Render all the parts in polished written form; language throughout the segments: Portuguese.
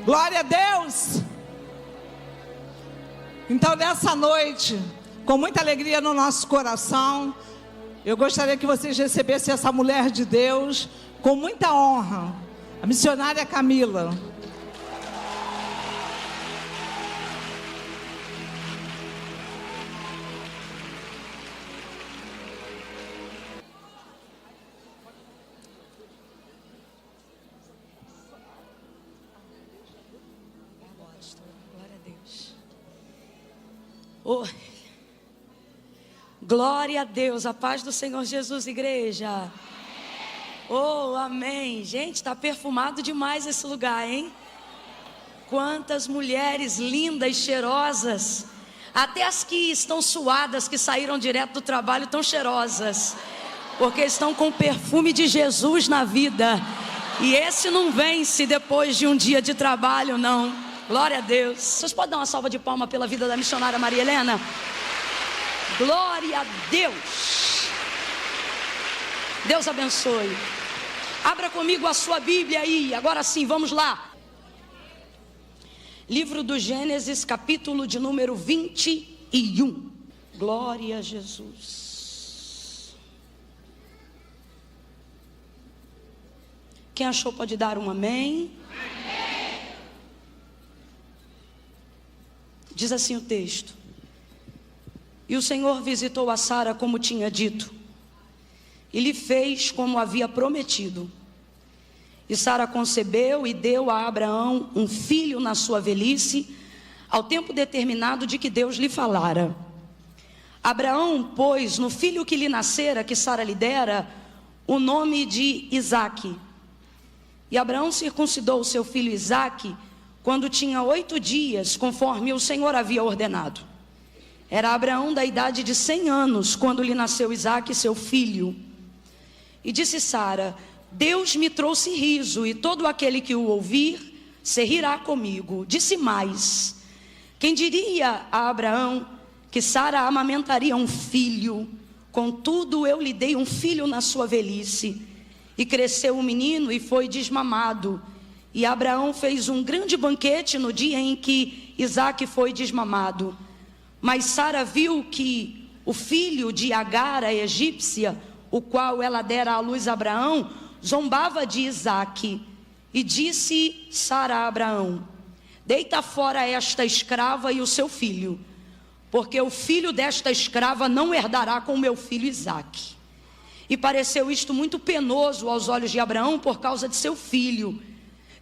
Glória a Deus. Então nessa noite, com muita alegria no nosso coração, eu gostaria que vocês recebessem essa mulher de Deus com muita honra, a missionária Camila. Oh, glória a Deus, a paz do Senhor Jesus, igreja. Oh, amém. Gente, está perfumado demais esse lugar, hein? Quantas mulheres lindas, cheirosas. Até as que estão suadas, que saíram direto do trabalho, estão cheirosas, porque estão com o perfume de Jesus na vida. E esse não vence depois de um dia de trabalho, não. Glória a Deus. Vocês podem dar uma salva de palmas pela vida da missionária Maria Helena? Glória a Deus. Deus abençoe. Abra comigo a sua Bíblia aí. Agora sim, vamos lá. Livro do Gênesis, capítulo de número 21. Glória a Jesus. Quem achou pode dar um amém. Diz assim o texto: e o Senhor visitou a Sara como tinha dito, e lhe fez como havia prometido. E Sara concebeu e deu a Abraão um filho na sua velhice, ao tempo determinado de que Deus lhe falara. Abraão pôs no filho que lhe nascera, que Sara lhe dera, o nome de Isaque. E Abraão circuncidou o seu filho Isaque quando tinha 8 dias, conforme o Senhor havia ordenado. Era Abraão da idade de 100 anos, quando lhe nasceu Isaque, seu filho. E disse Sara: Deus me trouxe riso, e todo aquele que o ouvir se rirá comigo. Disse mais: quem diria a Abraão que Sara amamentaria um filho? Contudo eu lhe dei um filho na sua velhice. E cresceu o menino e foi desmamado. E Abraão fez um grande banquete no dia em que Isaque foi desmamado. Mas Sara viu que o filho de Agar, a egípcia, o qual ela dera à luz a Abraão, zombava de Isaque. E disse Sara a Abraão: deita fora esta escrava e o seu filho, porque o filho desta escrava não herdará com meu filho Isaque. E pareceu isto muito penoso aos olhos de Abraão por causa de seu filho.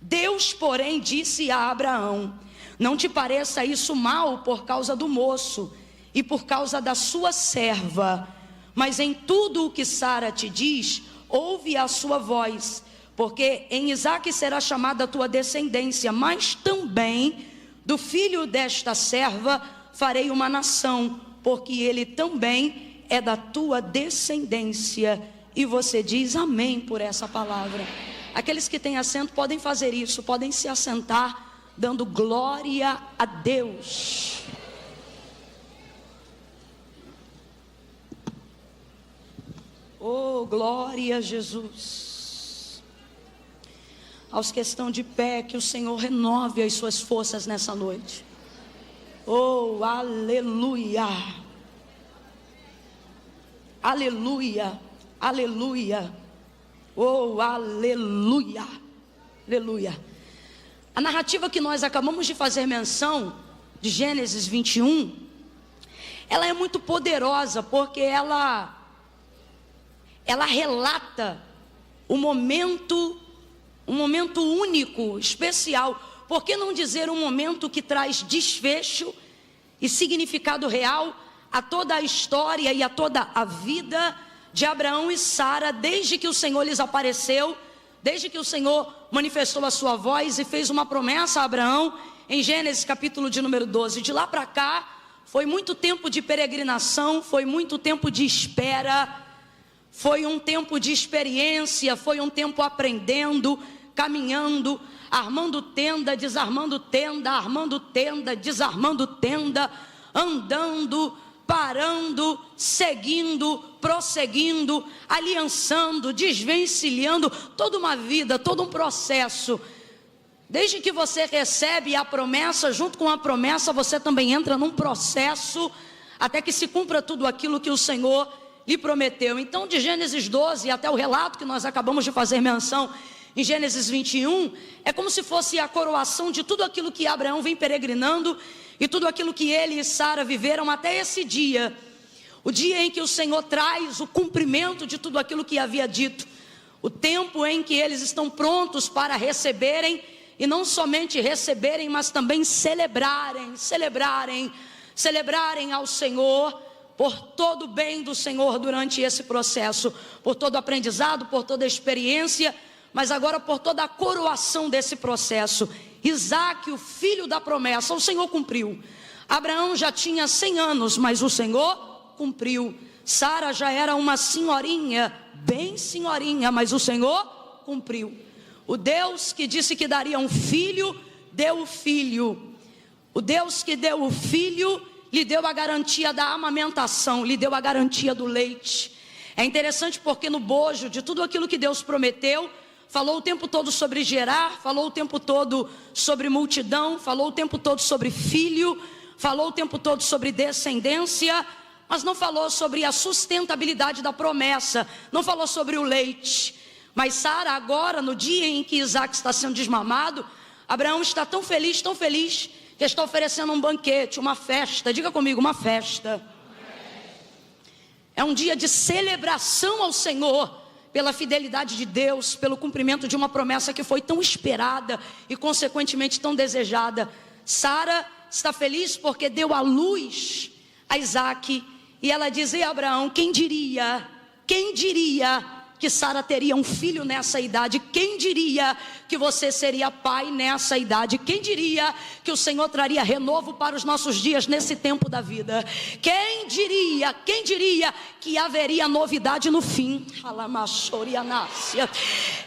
Deus, porém, disse a Abraão: não te pareça isso mal por causa do moço e por causa da sua serva, mas em tudo o que Sara te diz, ouve a sua voz, porque em Isaque será chamada a tua descendência, mas também do filho desta serva farei uma nação, porque ele também é da tua descendência. E você diz amém por essa palavra. Aqueles que têm assento podem fazer isso, podem se assentar, dando glória a Deus. Oh, glória a Jesus. Aos que estão de pé, que o Senhor renove as suas forças nessa noite. Oh, aleluia. Aleluia, aleluia. Oh, aleluia, aleluia. A narrativa que nós acabamos de fazer menção, de Gênesis 21, ela é muito poderosa, porque ela relata um momento único, especial. Por que não dizer um momento que traz desfecho e significado real a toda a história e a toda a vida de Abraão e Sara, desde que o Senhor lhes apareceu, desde que o Senhor manifestou a sua voz e fez uma promessa a Abraão, em Gênesis capítulo de número 12. De lá para cá, foi muito tempo de peregrinação, foi muito tempo de espera, foi um tempo de experiência, foi um tempo aprendendo, caminhando, armando tenda, desarmando tenda, armando tenda, desarmando tenda, andando, parando, seguindo, prosseguindo, aliançando, desvencilhando, toda uma vida, todo um processo. Desde que você recebe a promessa, junto com a promessa, você também entra num processo até que se cumpra tudo aquilo que o Senhor lhe prometeu. Então, de Gênesis 12 até o relato que nós acabamos de fazer menção em Gênesis 21, é como se fosse a coroação de tudo aquilo que Abraão vem peregrinando e tudo aquilo que ele e Sara viveram até esse dia. O dia em que o Senhor traz o cumprimento de tudo aquilo que havia dito. O tempo em que eles estão prontos para receberem, e não somente receberem, mas também celebrarem ao Senhor, por todo o bem do Senhor durante esse processo, por todo o aprendizado, por toda a experiência, mas agora por toda a coroação desse processo. Isaac, o filho da promessa, o Senhor cumpriu. Abraão já tinha 100 anos, mas o Senhor cumpriu. Sara já era uma senhorinha, bem senhorinha, mas o Senhor cumpriu. O Deus que disse que daria um filho, deu o filho. O Deus que deu o filho, lhe deu a garantia da amamentação, lhe deu a garantia do leite. É interessante porque no bojo de tudo aquilo que Deus prometeu, falou o tempo todo sobre gerar, falou o tempo todo sobre multidão, falou o tempo todo sobre filho, falou o tempo todo sobre descendência, mas não falou sobre a sustentabilidade da promessa, não falou sobre o leite. Mas Sara agora, no dia em que Isaac está sendo desmamado, Abraão está tão feliz, que está oferecendo um banquete, uma festa. Diga comigo, uma festa. É um dia de celebração ao Senhor, pela fidelidade de Deus, pelo cumprimento de uma promessa que foi tão esperada e consequentemente tão desejada. Sara está feliz porque deu à luz a Isaac, e ela diz: e Abraão, quem diria que Sara teria um filho nessa idade? Quem diria que você seria pai nessa idade? Quem diria que o Senhor traria renovo para os nossos dias nesse tempo da vida? Quem diria que haveria novidade no fim?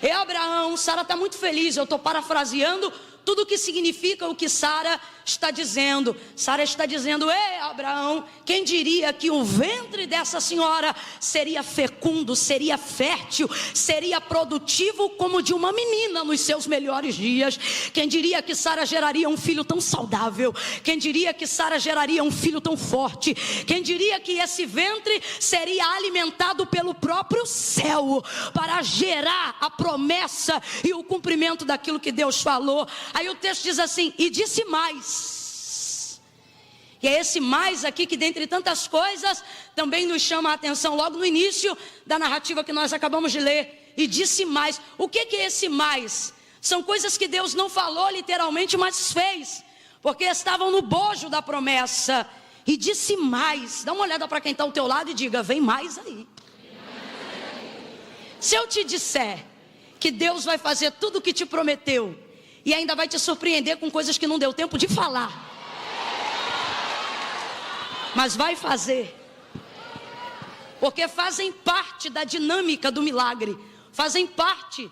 E Abraão, Sara está muito feliz, eu estou parafraseando tudo o que significa o que Sara está dizendo. Sara está dizendo: ei Abraão, quem diria que o ventre dessa senhora seria fecundo, seria fértil, seria produtivo como de uma menina nos seus melhores dias? Quem diria que Sara geraria um filho tão saudável? Quem diria que Sara geraria um filho tão forte? Quem diria que esse ventre seria alimentado pelo próprio céu para gerar a promessa e o cumprimento daquilo que Deus falou? Aí o texto diz assim: e disse mais. E é esse mais aqui que, dentre tantas coisas, também nos chama a atenção logo no início da narrativa que nós acabamos de ler. E disse mais. O que é esse mais? São coisas que Deus não falou literalmente, mas fez, porque estavam no bojo da promessa. E disse mais. Dá uma olhada para quem está ao teu lado e diga: vem mais aí. Se eu te disser que Deus vai fazer tudo o que te prometeu, e ainda vai te surpreender com coisas que não deu tempo de falar, mas vai fazer, porque fazem parte da dinâmica do milagre, fazem parte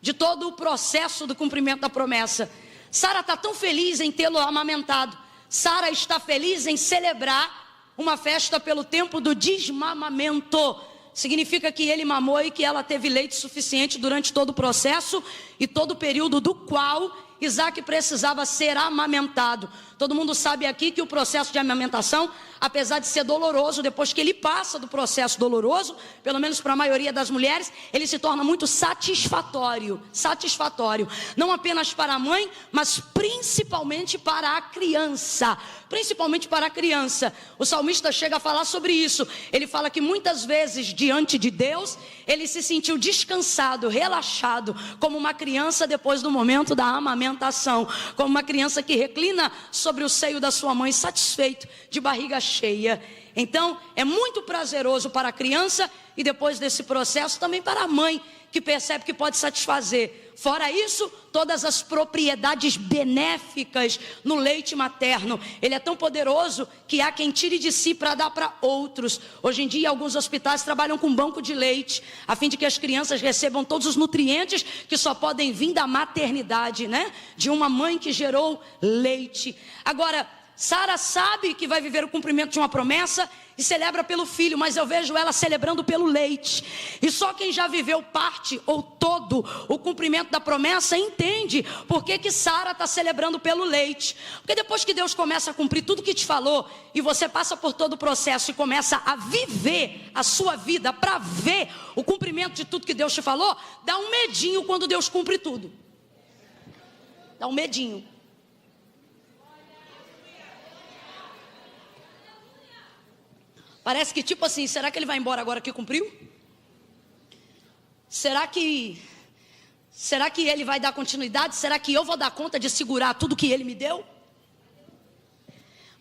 de todo o processo do cumprimento da promessa. Sara está tão feliz em tê-lo amamentado. Sara está feliz em celebrar uma festa pelo tempo do desmamamento. Significa que ele mamou e que ela teve leite suficiente durante todo o processo e todo o período do qual Isaac precisava ser amamentado. Todo mundo sabe aqui que o processo de amamentação, apesar de ser doloroso, depois que ele passa do processo doloroso, pelo menos para a maioria das mulheres, ele se torna muito satisfatório. Não apenas para a mãe, mas principalmente para a criança. O salmista chega a falar sobre isso. Ele fala que muitas vezes diante de Deus, ele se sentiu descansado, relaxado, como uma criança depois do momento da amamentação, como uma criança que reclina sobre o seio da sua mãe, satisfeito, de barriga cheia. Então é muito prazeroso para a criança, e depois desse processo também para a mãe, que percebe que pode satisfazer. Fora isso, todas as propriedades benéficas no leite materno. Ele é tão poderoso que há quem tire de si para dar para outros. Hoje em dia, alguns hospitais trabalham com banco de leite, a fim de que as crianças recebam todos os nutrientes que só podem vir da maternidade, né? De uma mãe que gerou leite. Agora, Sara sabe que vai viver o cumprimento de uma promessa, e celebra pelo filho, mas eu vejo ela celebrando pelo leite. E só quem já viveu parte ou todo o cumprimento da promessa entende por que Sara está celebrando pelo leite. Porque depois que Deus começa a cumprir tudo que te falou, e você passa por todo o processo e começa a viver a sua vida para ver o cumprimento de tudo que Deus te falou, dá um medinho quando Deus cumpre tudo. Dá um medinho. Parece que tipo assim, será que ele vai embora agora que cumpriu? Será que ele vai dar continuidade? Será que eu vou dar conta de segurar tudo que ele me deu?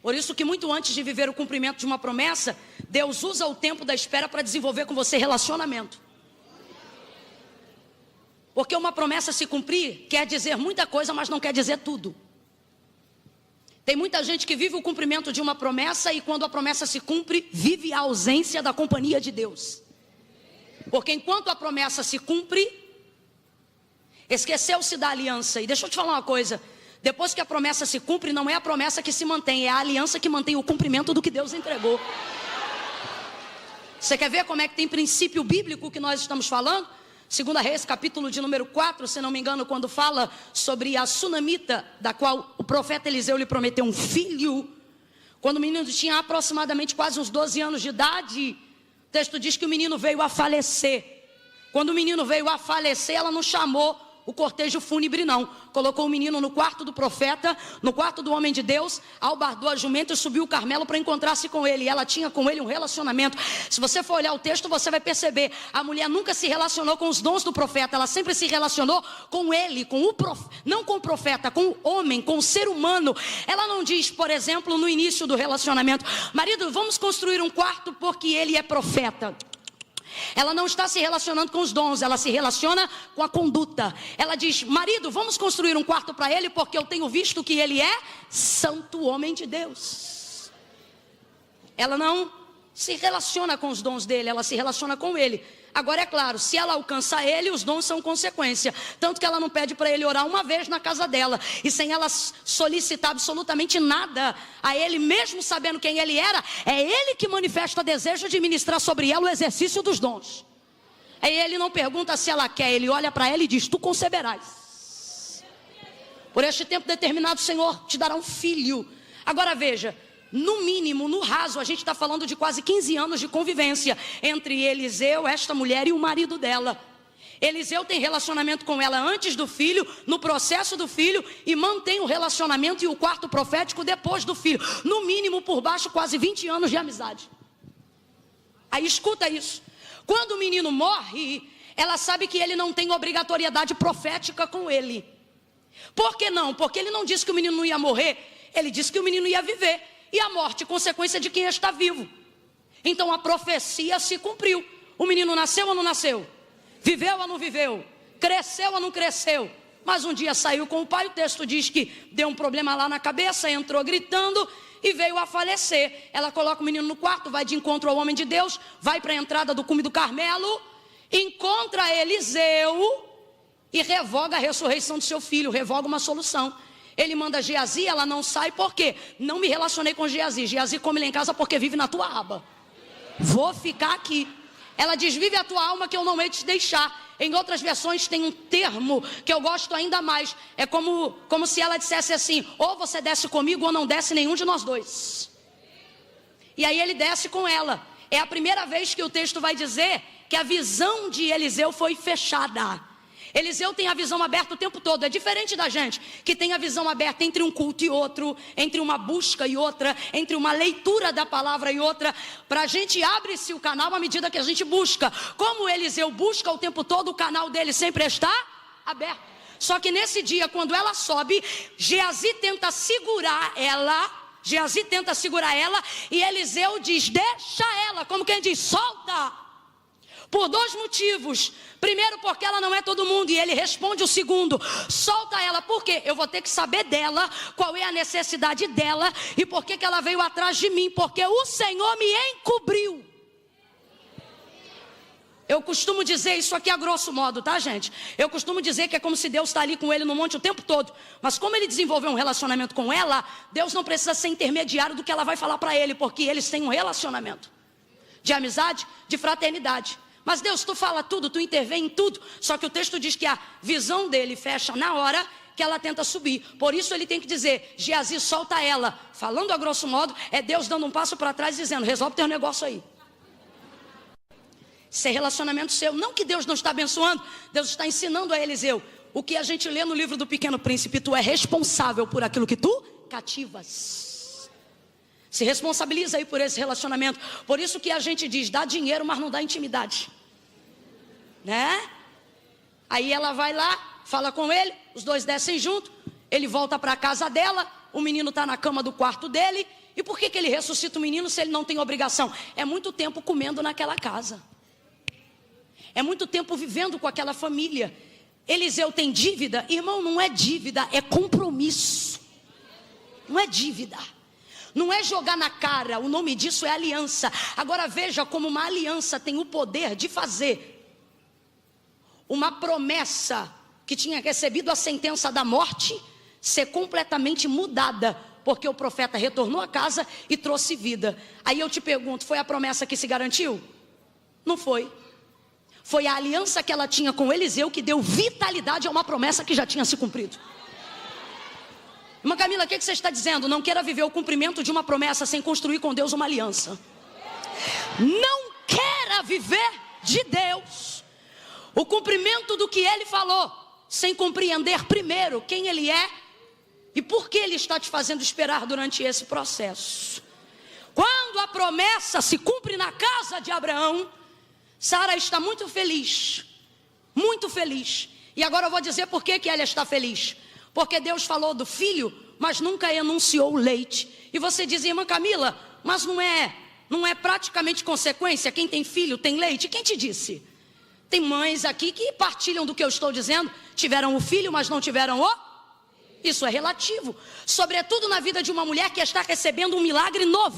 Por isso que muito antes de viver o cumprimento de uma promessa, Deus usa o tempo da espera para desenvolver com você relacionamento. Porque uma promessa se cumprir quer dizer muita coisa, mas não quer dizer tudo. Tem muita gente que vive o cumprimento de uma promessa e quando a promessa se cumpre, vive a ausência da companhia de Deus. Porque enquanto a promessa se cumpre, esqueceu-se da aliança. E deixa eu te falar uma coisa, depois que a promessa se cumpre, não é a promessa que se mantém, é a aliança que mantém o cumprimento do que Deus entregou. Você quer ver como é que tem princípio bíblico que nós estamos falando? 2 Reis, capítulo de número 4, se não me engano, quando fala sobre a sunamita, da qual o profeta Eliseu lhe prometeu um filho, quando o menino tinha aproximadamente quase uns 12 anos de idade, o texto diz que o menino veio a falecer. Quando o menino veio a falecer, ela não chamou o cortejo fúnebre não, colocou o menino no quarto do profeta, no quarto do homem de Deus, albardou a jumenta e subiu o Carmelo para encontrar-se com ele, e ela tinha com ele um relacionamento. Se você for olhar o texto, você vai perceber, a mulher nunca se relacionou com os dons do profeta, ela sempre se relacionou com ele, com o não com o profeta, com o homem, com o ser humano. Ela não diz, por exemplo, no início do relacionamento, marido, vamos construir um quarto porque ele é profeta. Ela não está se relacionando com os dons, ela se relaciona com a conduta. Ela diz, marido, vamos construir um quarto para ele, porque eu tenho visto que ele é santo homem de Deus. Ela não se relaciona com os dons dele, ela se relaciona com ele. Agora é claro, se ela alcança ele, os dons são consequência. Tanto que ela não pede para ele orar uma vez na casa dela, e sem ela solicitar absolutamente nada a ele, mesmo sabendo quem ele era, é ele que manifesta desejo de ministrar sobre ela o exercício dos dons. Aí ele não pergunta se ela quer, ele olha para ela e diz, tu conceberás. Por este tempo determinado o Senhor te dará um filho. Agora veja, no mínimo, no raso, a gente está falando de quase 15 anos de convivência entre Eliseu, esta mulher e o marido dela. Eliseu tem relacionamento com ela antes do filho, no processo do filho, e mantém o relacionamento e o quarto profético depois do filho. No mínimo, por baixo, quase 20 anos de amizade. Aí escuta isso. Quando o menino morre, ela sabe que ele não tem obrigatoriedade profética com ele. Por que não? Porque ele não disse que o menino não ia morrer, ele disse que o menino ia viver. E a morte, consequência de quem está vivo. Então a profecia se cumpriu. O menino nasceu ou não nasceu? Viveu ou não viveu? Cresceu ou não cresceu? Mas um dia saiu com o pai, o texto diz que deu um problema lá na cabeça, entrou gritando e veio a falecer. Ela coloca o menino no quarto, vai de encontro ao homem de Deus, vai para a entrada do cume do Carmelo, encontra Eliseu e revoga a ressurreição do seu filho, revoga uma solução. Ele manda Geazi, ela não sai, por quê? Não me relacionei com Geazi. Geazi come lá em casa porque vive na tua aba. Vou ficar aqui. Ela diz, vive a tua alma que eu não hei de te deixar. Em outras versões tem um termo que eu gosto ainda mais. É como se ela dissesse assim, ou você desce comigo ou não desce nenhum de nós dois. E aí ele desce com ela. É a primeira vez que o texto vai dizer que a visão de Eliseu foi fechada. Eliseu tem a visão aberta o tempo todo. É diferente da gente, que tem a visão aberta entre um culto e outro, entre uma busca e outra, entre uma leitura da palavra e outra. Para a gente abre-se o canal à medida que a gente busca. Como Eliseu busca o tempo todo, o canal dele sempre está aberto. Só que nesse dia, quando ela sobe, Geazi tenta segurar ela. E Eliseu diz, deixa ela, como quem diz, solta. Por dois motivos. Primeiro, porque ela não é todo mundo. E ele responde o segundo, solta ela. Por quê? Eu vou ter que saber dela, qual é a necessidade dela e por que ela veio atrás de mim. Porque o Senhor me encobriu. Eu costumo dizer isso aqui a grosso modo, tá, gente? Eu costumo dizer que é como se Deus está ali com ele no monte o tempo todo. Mas como ele desenvolveu um relacionamento com ela, Deus não precisa ser intermediário do que ela vai falar para ele, porque eles têm um relacionamento de amizade, de fraternidade. Mas Deus, tu fala tudo, tu intervém em tudo. Só que o texto diz que a visão dele fecha na hora que ela tenta subir. Por isso ele tem que dizer, Geazi, solta ela. Falando a grosso modo, é Deus dando um passo para trás dizendo, resolve teu negócio aí. Isso é relacionamento seu. Não que Deus não está abençoando, Deus está ensinando a Eliseu. O que a gente lê no livro do Pequeno Príncipe, tu é responsável por aquilo que tu cativas. Se responsabiliza aí por esse relacionamento. Por isso que a gente diz, dá dinheiro, mas não dá intimidade, né? Aí ela vai lá, fala com ele, os dois descem junto, ele volta para a casa dela, o menino está na cama do quarto dele. E por que ele ressuscita o menino se ele não tem obrigação? É muito tempo comendo naquela casa, é muito tempo vivendo com aquela família. Eliseu tem dívida? Irmão, não é dívida, é compromisso. Não é dívida, não é jogar na cara, o nome disso é aliança. Agora veja como uma aliança tem o poder de fazer uma promessa que tinha recebido a sentença da morte ser completamente mudada, porque o profeta retornou à casa e trouxe vida. Aí eu te pergunto, foi a promessa que se garantiu? Não foi. Foi a aliança que ela tinha com Eliseu que deu vitalidade a uma promessa que já tinha se cumprido. Irmã Camila, o que você está dizendo? Não queira viver o cumprimento de uma promessa sem construir com Deus uma aliança. Não queira viver de Deus o cumprimento do que Ele falou, sem compreender primeiro quem Ele é e por que Ele está te fazendo esperar durante esse processo. Quando a promessa se cumpre na casa de Abraão, Sara está muito feliz, muito feliz. E agora eu vou dizer por que ela está feliz. Porque Deus falou do filho, mas nunca enunciou o leite. E você diz, irmã Camila, mas não é praticamente consequência? Quem tem filho tem leite? Quem te disse? Tem mães aqui que partilham do que eu estou dizendo, tiveram o filho, mas não tiveram o... Isso é relativo, sobretudo na vida de uma mulher que está recebendo um milagre no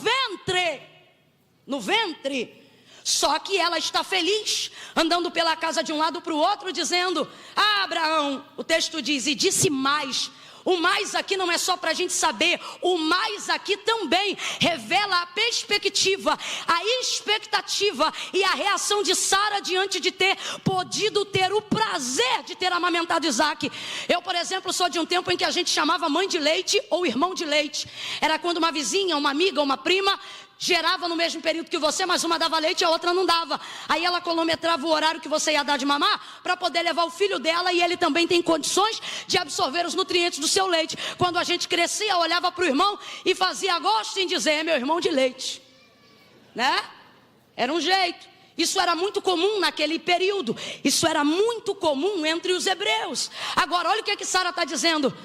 ventre. Só que ela está feliz, andando pela casa de um lado para o outro, dizendo, Abraão, o texto diz, e disse mais. O mais aqui não é só para a gente saber, o mais aqui também revela a perspectiva, a expectativa e a reação de Sara diante de ter podido ter o prazer de ter amamentado Isaac. Eu, por exemplo, sou de um tempo em que a gente chamava mãe de leite ou irmão de leite. Era quando uma vizinha, uma amiga, uma prima gerava no mesmo período que você, mas uma dava leite e a outra não dava. Aí ela cronometrava o horário que você ia dar de mamar para poder levar o filho dela, e ele também tem condições de absorver os nutrientes do seu leite. Quando a gente crescia, olhava para o irmão e fazia gosto em dizer, é meu irmão de leite, né? Era um jeito. Isso era muito comum naquele período. Isso era muito comum entre os hebreus. Agora, olha o que Sara está dizendo.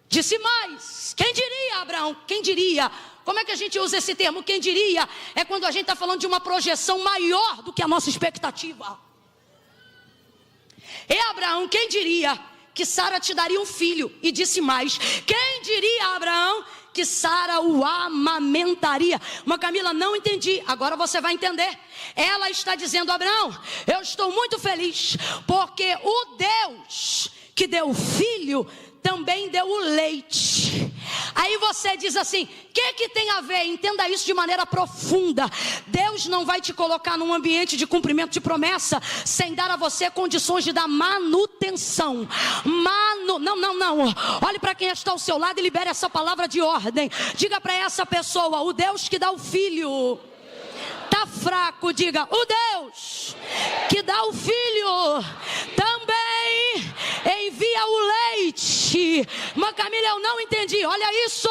Disse mais. Quem diria, Abraão? Quem diria? Como é que a gente usa esse termo? Quem diria? É quando a gente está falando de uma projeção maior do que a nossa expectativa. E Abraão, quem diria que Sara te daria um filho? E disse mais. Quem diria, Abraão, que Sara o amamentaria? Mas Camila, não entendi. Agora você vai entender. Ela está dizendo, Abraão, eu estou muito feliz, porque o Deus que deu o filho também deu o leite. Aí você diz assim, o que tem a ver? Entenda isso de maneira profunda. Deus não vai te colocar num ambiente de cumprimento de promessa sem dar a você condições de dar manutenção. Não. Olhe para quem está ao seu lado e libere essa palavra de ordem. Diga para essa pessoa, o Deus que dá o filho está fraco. Diga, o Deus que dá o filho também envia o leite. Mas Camila, eu não entendi. Olha isso,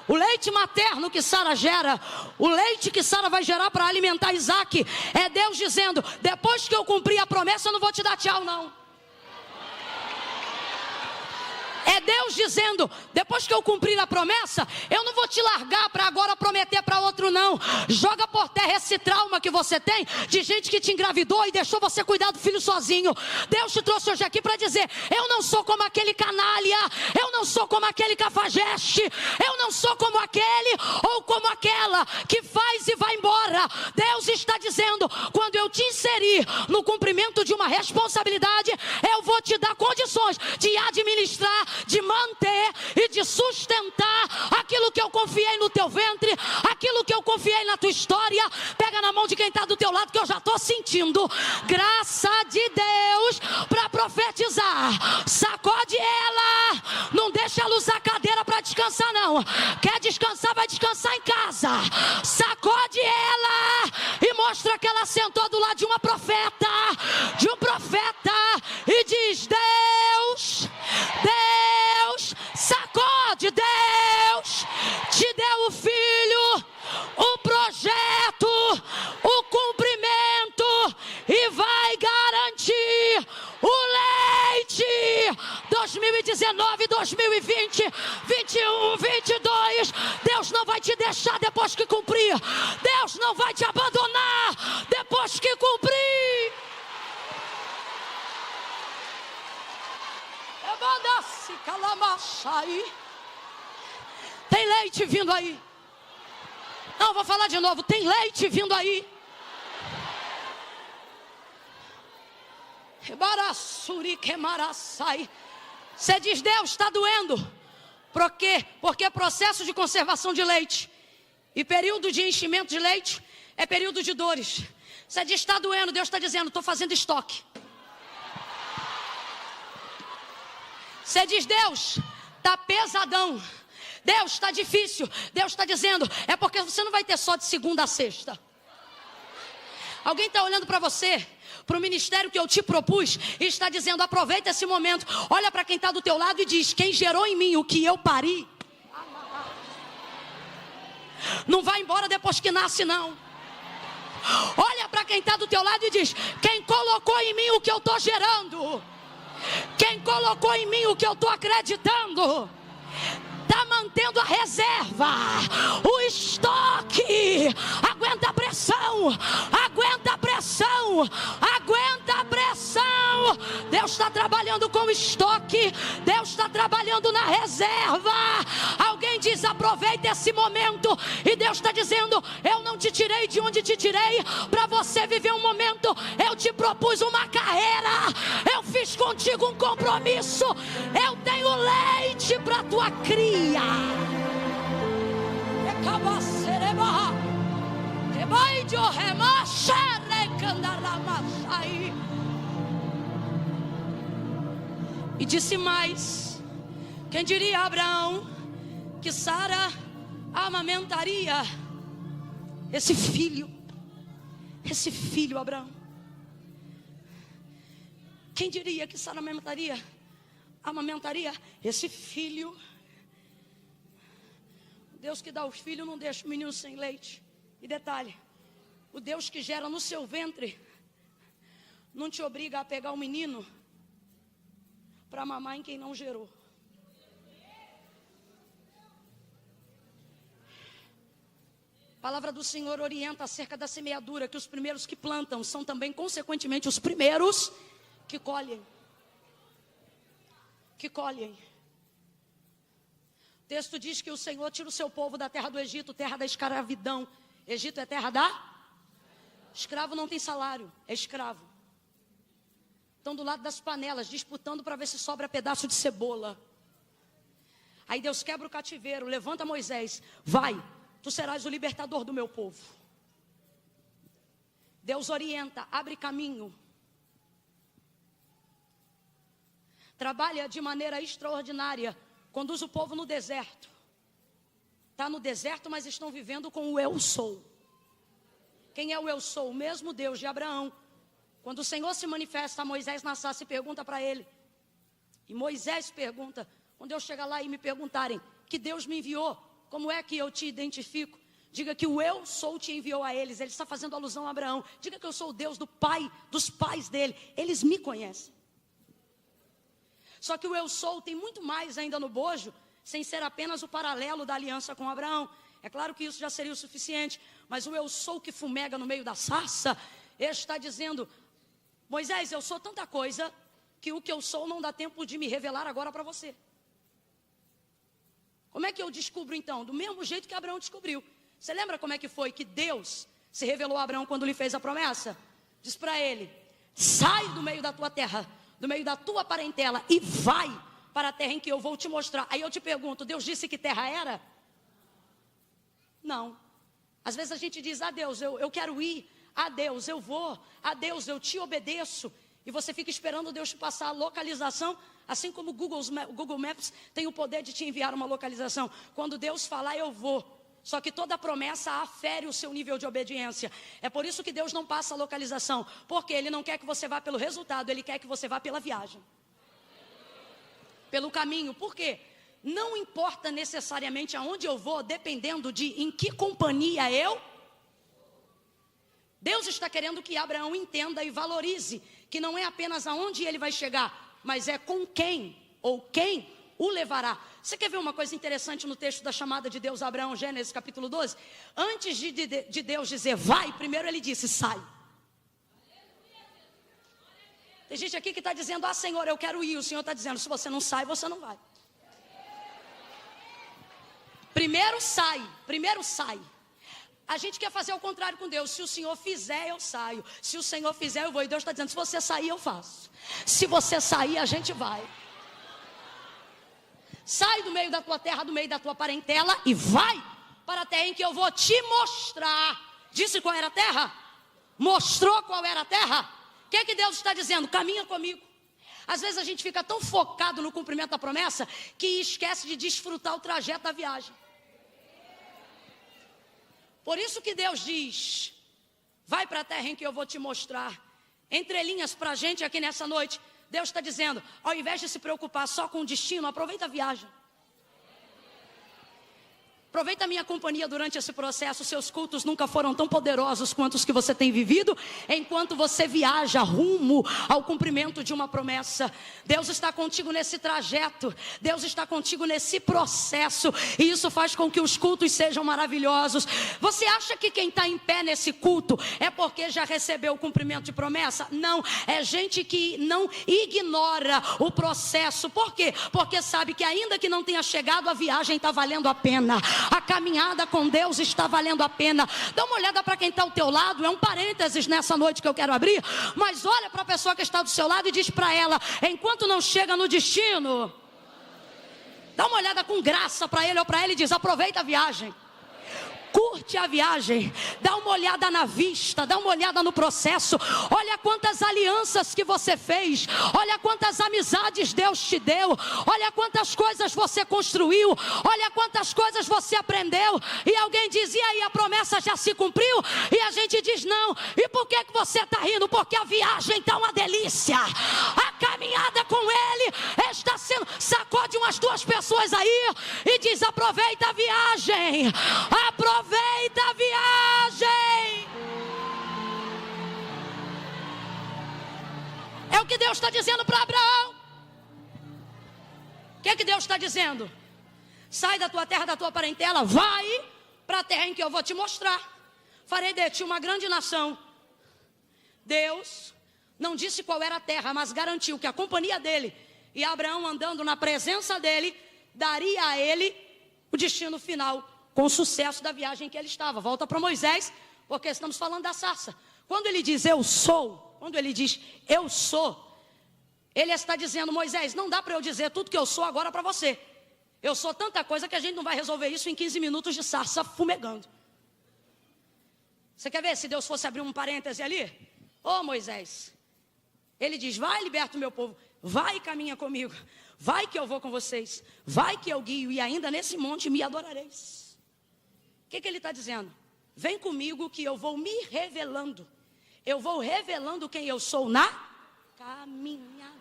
o leite materno que Sara gera, o leite que Sara vai gerar para alimentar Isaac, é Deus dizendo, depois que eu cumprir a promessa, eu não vou te dar tchau não. É Deus dizendo: depois que eu cumprir a promessa, eu não vou te largar para agora prometer para outro não. Joga por terra esse trauma que você tem de gente que te engravidou e deixou você cuidar do filho sozinho. Deus te trouxe hoje aqui para dizer: eu não sou como aquele canalha, eu não sou como aquele cafajeste, eu não sou como aquele ou como aquela que faz e vai embora. Deus está dizendo: quando eu te inserir no cumprimento de uma responsabilidade, eu vou te dar condições de administrar, de manter e de sustentar aquilo que eu confiei no teu ventre, aquilo que eu confiei na tua história. Pega na mão de quem está do teu lado, que eu já estou sentindo graça de Deus para profetizar. Sacode ela, não deixa ela usar a cadeira para descansar não. Quer descansar, vai descansar em casa. Sacode ela e mostra que ela sentou do lado de uma profeta, e diz: Deus, sacode, Deus te deu o filho, o projeto, o cumprimento, e vai garantir o leite. 2019, 2020, 21, 22, Deus não vai te deixar depois que cumprir. Deus não vai te abandonar depois que cumprir. Tem leite vindo aí. Não, vou falar de novo. Tem leite vindo aí. Você diz: Deus, está doendo. Por quê? Porque processo de conservação de leite e período de enchimento de leite é período de dores. Você diz: está doendo. Deus está dizendo: estou fazendo estoque. Você diz: Deus, está pesadão. Deus, está difícil. Deus está dizendo: é porque você não vai ter só de segunda a sexta. Alguém está olhando para você, para o ministério que eu te propus, e está dizendo: aproveita esse momento. Olha para quem está do teu lado e diz: quem gerou em mim o que eu pari não vai embora depois que nasce não. Olha para quem está do teu lado e diz: quem colocou em mim o que eu estou gerando, quem colocou em mim o que eu estou acreditando, está mantendo a reserva, o estoque. Aguenta a pressão, aguenta a pressão, aguenta a pressão. Deus está trabalhando com o estoque, Deus está trabalhando na reserva. Alguém diz: aproveita esse momento. E Deus está dizendo: eu não te tirei de onde te tirei para você viver um momento. Eu te propus uma carreira, eu fiz contigo um compromisso. Eu tenho leite para tua cria. E disse mais: quem diria a Abraão que Sara amamentaria esse filho, Abraão? Quem diria que Sara amamentaria esse filho? Deus que dá o filho não deixa o menino sem leite. E detalhe: o Deus que gera no seu ventre não te obriga a pegar o menino para mamar em quem não gerou. A palavra do Senhor orienta acerca da semeadura, que os primeiros que plantam são também, consequentemente, os primeiros que colhem. O texto diz que o Senhor tira o seu povo da terra do Egito, terra da escravidão. Egito é terra da? Escravo não tem salário, é escravo. Estão do lado das panelas, disputando para ver se sobra pedaço de cebola. Aí Deus quebra o cativeiro, levanta Moisés: vai, tu serás o libertador do meu povo. Deus orienta, abre caminho. Trabalha de maneira extraordinária. Conduz o povo no deserto. Está no deserto, mas estão vivendo com o eu sou. Quem é o eu sou? O mesmo Deus de Abraão. Quando o Senhor se manifesta a Moisés na sarça e pergunta para ele. E Moisés pergunta: quando eu chegar lá e me perguntarem que Deus me enviou, como é que eu te identifico? Diga que o eu sou te enviou a eles. Ele está fazendo alusão a Abraão. Diga que eu sou o Deus do pai, dos pais dele. Eles me conhecem. Só que o eu sou tem muito mais ainda no bojo, sem ser apenas o paralelo da aliança com Abraão. É claro que isso já seria o suficiente, mas o eu sou que fumega no meio da sarça, ele está dizendo: Moisés, eu sou tanta coisa que o que eu sou não dá tempo de me revelar agora para você. Como é que eu descubro então? Do mesmo jeito que Abraão descobriu. Você lembra como é que foi que Deus se revelou a Abraão quando lhe fez a promessa? Diz para ele: sai do meio da tua terra, do meio da tua parentela, e vai para a terra em que eu vou te mostrar. Aí eu te pergunto, Deus disse que terra era? Não. Às vezes a gente diz: a Deus, eu quero ir, a Deus, eu vou, a Deus, eu te obedeço. E você fica esperando Deus te passar a localização, assim como o Google Maps tem o poder de te enviar uma localização. Quando Deus falar, eu vou. Só que toda promessa afere o seu nível de obediência. É por isso que Deus não passa a localização, porque Ele não quer que você vá pelo resultado, Ele quer que você vá pela viagem, pelo caminho. Por quê? Não importa necessariamente aonde eu vou, dependendo de em que companhia eu. Deus está querendo que Abraão entenda e valorize que não é apenas aonde ele vai chegar, mas é com quem ou quem o levará. Você quer ver uma coisa interessante no texto da chamada de Deus a Abraão, Gênesis capítulo 12? Antes de Deus dizer vai, primeiro ele disse sai. Tem gente aqui que está dizendo: ah, Senhor, eu quero ir. O Senhor está dizendo: se você não sai, você não vai. Primeiro sai, primeiro sai. A gente quer fazer o contrário com Deus. Se o Senhor fizer, eu saio. Se o Senhor fizer, eu vou. E Deus está dizendo: se você sair, eu faço. Se você sair, a gente vai. Sai do meio da tua terra, do meio da tua parentela, e vai para a terra em que eu vou te mostrar. Disse qual era a terra? Mostrou qual era a terra? O que Deus está dizendo? Caminha comigo. Às vezes a gente fica tão focado no cumprimento da promessa que esquece de desfrutar o trajeto da viagem. Por isso que Deus diz: vai para a terra em que eu vou te mostrar. Entre linhas para a gente aqui nessa noite, Deus está dizendo: ao invés de se preocupar só com o destino, aproveita a viagem. Aproveita a minha companhia durante esse processo. Seus cultos nunca foram tão poderosos quanto os que você tem vivido, enquanto você viaja rumo ao cumprimento de uma promessa. Deus está contigo nesse trajeto, Deus está contigo nesse processo, e isso faz com que os cultos sejam maravilhosos. Você acha que quem está em pé nesse culto é porque já recebeu o cumprimento de promessa? Não, é gente que não ignora o processo. Por quê? Porque sabe que ainda que não tenha chegado, a viagem está valendo a pena. A caminhada com Deus está valendo a pena. Dá uma olhada para quem está ao teu lado. É um parênteses nessa noite que eu quero abrir, mas olha para a pessoa que está do seu lado e diz para ela: enquanto não chega no destino, dá uma olhada com graça para ele ou para ela e diz: aproveita a viagem. Curte a viagem, dá uma olhada na vista, dá uma olhada no processo. Olha quantas alianças que você fez, olha quantas amizades Deus te deu, olha quantas coisas você construiu, olha quantas coisas você aprendeu. E alguém diz: e aí, a promessa já se cumpriu? E a gente diz: não. E por que você está rindo? Porque a viagem está uma delícia, a caminhada com Ele está sendo. Sacode umas duas pessoas aí e diz: aproveita a viagem, aproveita a viagem. É o que Deus está dizendo para Abraão. O que é que Deus está dizendo? Sai da tua terra, da tua parentela, vai para a terra em que eu vou te mostrar. Farei de ti uma grande nação. Deus não disse qual era a terra, mas garantiu que a companhia dele e Abraão andando na presença dele daria a ele o destino final, com o sucesso da viagem que ele estava. Volta para Moisés, porque estamos falando da sarça. Quando ele diz eu sou, quando ele diz eu sou, ele está dizendo: Moisés, não dá para eu dizer tudo que eu sou agora para você. Eu sou tanta coisa que a gente não vai resolver isso em 15 minutos de sarça fumegando. Você quer ver se Deus fosse abrir um parêntese ali? Ô Moisés, ele diz: vai, liberta o meu povo, vai e caminha comigo, vai que eu vou com vocês, vai que eu guio, e ainda nesse monte me adorareis. O que ele está dizendo? Vem comigo que eu vou me revelando. Eu vou revelando quem eu sou na caminhada.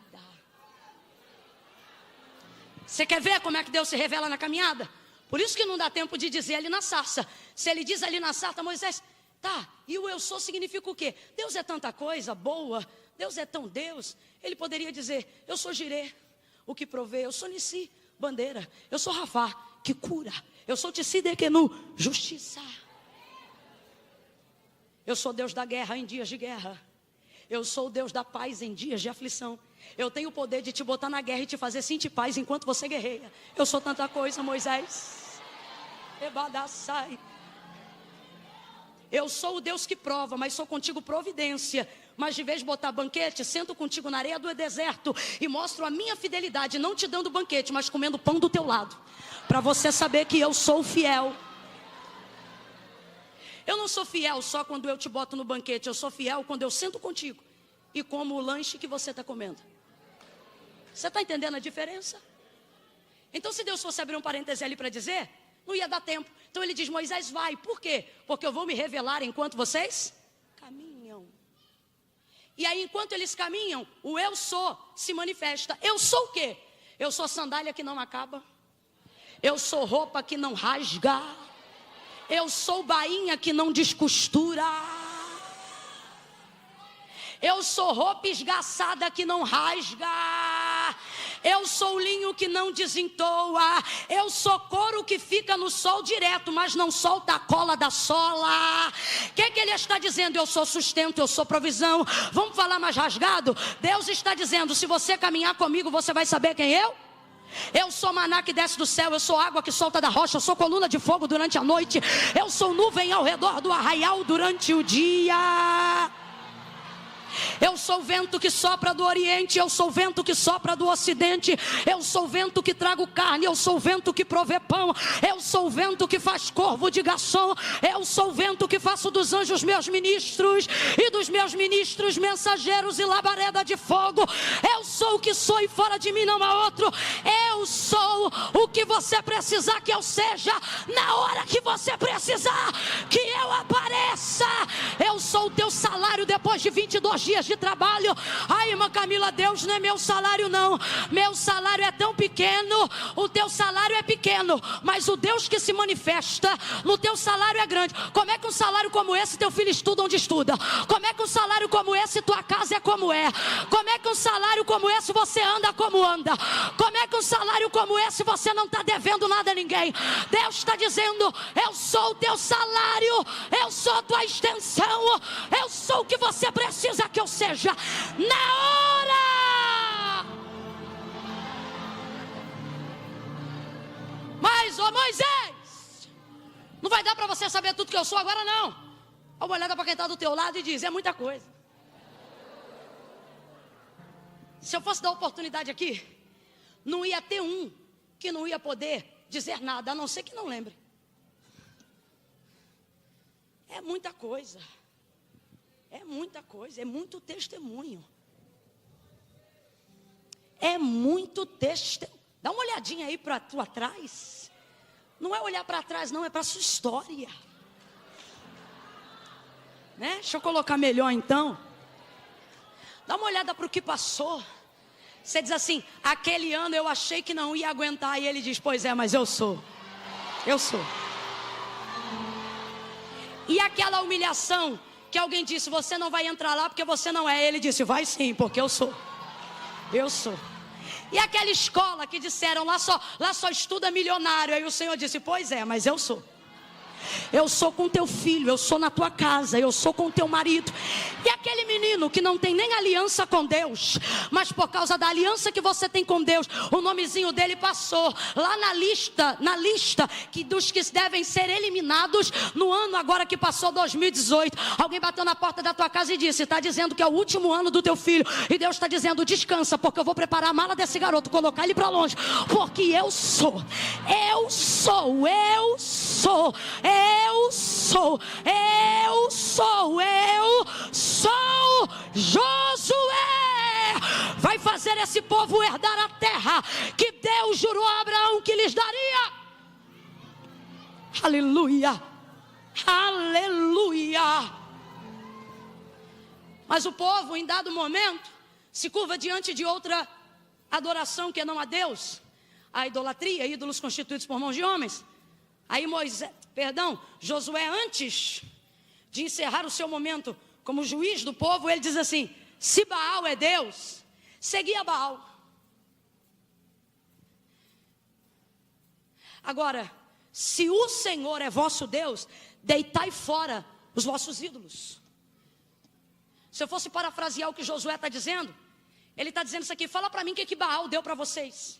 Você quer ver como é que Deus se revela na caminhada? Por isso que não dá tempo de dizer ali na sarça. Se ele diz ali na sarça: Moisés, tá, e o eu sou significa o quê? Deus é tanta coisa boa, Deus é tão Deus. Ele poderia dizer: eu sou Jirê, o que provê. Eu sou Nissi, bandeira. Eu sou Rafá, que cura. Eu sou Tissidekenu, justiça. Eu sou Deus da guerra em dias de guerra. Eu sou o Deus da paz em dias de aflição. Eu tenho o poder de te botar na guerra e te fazer sentir paz enquanto você guerreia. Eu sou tanta coisa, Moisés. Ebadassai. Eu sou o Deus que prova, mas sou contigo providência. Mas de vez de botar banquete, sento contigo na areia do deserto e mostro a minha fidelidade, não te dando banquete, mas comendo pão do teu lado, para você saber que eu sou fiel. Eu não sou fiel só quando eu te boto no banquete, eu sou fiel quando eu sento contigo e como o lanche que você está comendo. Você está entendendo a diferença? Então, se Deus fosse abrir um parêntese ali para dizer, não ia dar tempo. Então ele diz, Moisés, vai. Por quê? Porque eu vou me revelar enquanto vocês caminham. E aí, enquanto eles caminham, o eu sou se manifesta. Eu sou o quê? Eu sou sandália que não acaba. Eu sou roupa que não rasga. Eu sou bainha que não descostura. Eu sou roupa esgaçada que não rasga. Eu sou linho que não desentoa. Eu sou couro que fica no sol direto, mas não solta a cola da sola. O que ele está dizendo? Eu sou sustento, eu sou provisão. Vamos falar mais rasgado? Deus está dizendo, se você caminhar comigo, você vai saber quem eu sou maná que desce do céu, eu sou água que solta da rocha, eu sou coluna de fogo durante a noite, eu sou nuvem ao redor do arraial durante o dia. Eu sou o vento que sopra do oriente, eu sou o vento que sopra do ocidente, eu sou o vento que trago carne, eu sou o vento que provê pão, eu sou o vento que faz corvo de garçom, eu sou o vento que faço dos anjos meus ministros e dos meus ministros mensageiros e labareda de fogo. Eu sou o que sou e fora de mim não há outro. Eu sou o que você precisar que eu seja, na hora que você precisar que eu apareça. Eu sou o teu salário depois de 22 dias de trabalho. Ai, irmã Camila, Deus não é meu salário não. Meu salário é tão pequeno. O teu salário é pequeno, mas o Deus que se manifesta no teu salário é grande. Como é que um salário como esse teu filho estuda onde estuda? Como é que um salário como esse tua casa é como é? Como é que um salário como esse você anda como anda? Como é que um salário como esse você não está devendo nada a ninguém? Deus está dizendo, eu sou o teu salário, eu sou a tua extensão, eu sou o que você precisa que eu seja na hora. Mas, ô Moisés, não vai dar para você saber tudo que eu sou agora não. Dá uma olhada para quem está do teu lado e diz, é muita coisa. Se eu fosse dar oportunidade aqui, não ia ter um que não ia poder dizer nada, a não ser que não lembre. É muita coisa. É muita coisa, é muito testemunho. É muito testemunho. Dá uma olhadinha aí para tu atrás. Não é olhar para trás, não, é para a sua história. Né? Deixa eu colocar melhor então. Dá uma olhada para o que passou. Você diz assim, aquele ano eu achei que não ia aguentar. E ele diz, pois é, mas eu sou. Eu sou. E aquela humilhação que alguém disse, você não vai entrar lá porque você não é. Ele disse, vai sim, porque eu sou. Eu sou. E aquela escola que disseram, lá só estuda milionário. Aí o Senhor disse, pois é, mas eu sou. Eu sou com teu filho, eu sou na tua casa, eu sou com teu marido. E aquele menino que não tem nem aliança com Deus, mas por causa da aliança que você tem com Deus, o nomezinho dele passou lá na lista que dos que devem ser eliminados no ano agora que passou 2018. Alguém bateu na porta da tua casa e disse, está dizendo que é o último ano do teu filho. E Deus está dizendo, descansa, porque eu vou preparar a mala desse garoto, colocar ele para longe. Porque eu sou Josué. Vai fazer esse povo herdar a terra que Deus jurou a Abraão que lhes daria. Aleluia, aleluia. Mas o povo em dado momento se curva diante de outra adoração que não a Deus, a idolatria, ídolos constituídos por mãos de homens. Aí Josué, antes de encerrar o seu momento como juiz do povo, ele diz assim, se Baal é Deus, seguia Baal. Agora, se o Senhor é vosso Deus, deitai fora os vossos ídolos. Se eu fosse parafrasear o que Josué está dizendo, ele está dizendo isso aqui: fala para mim o que Baal deu para vocês.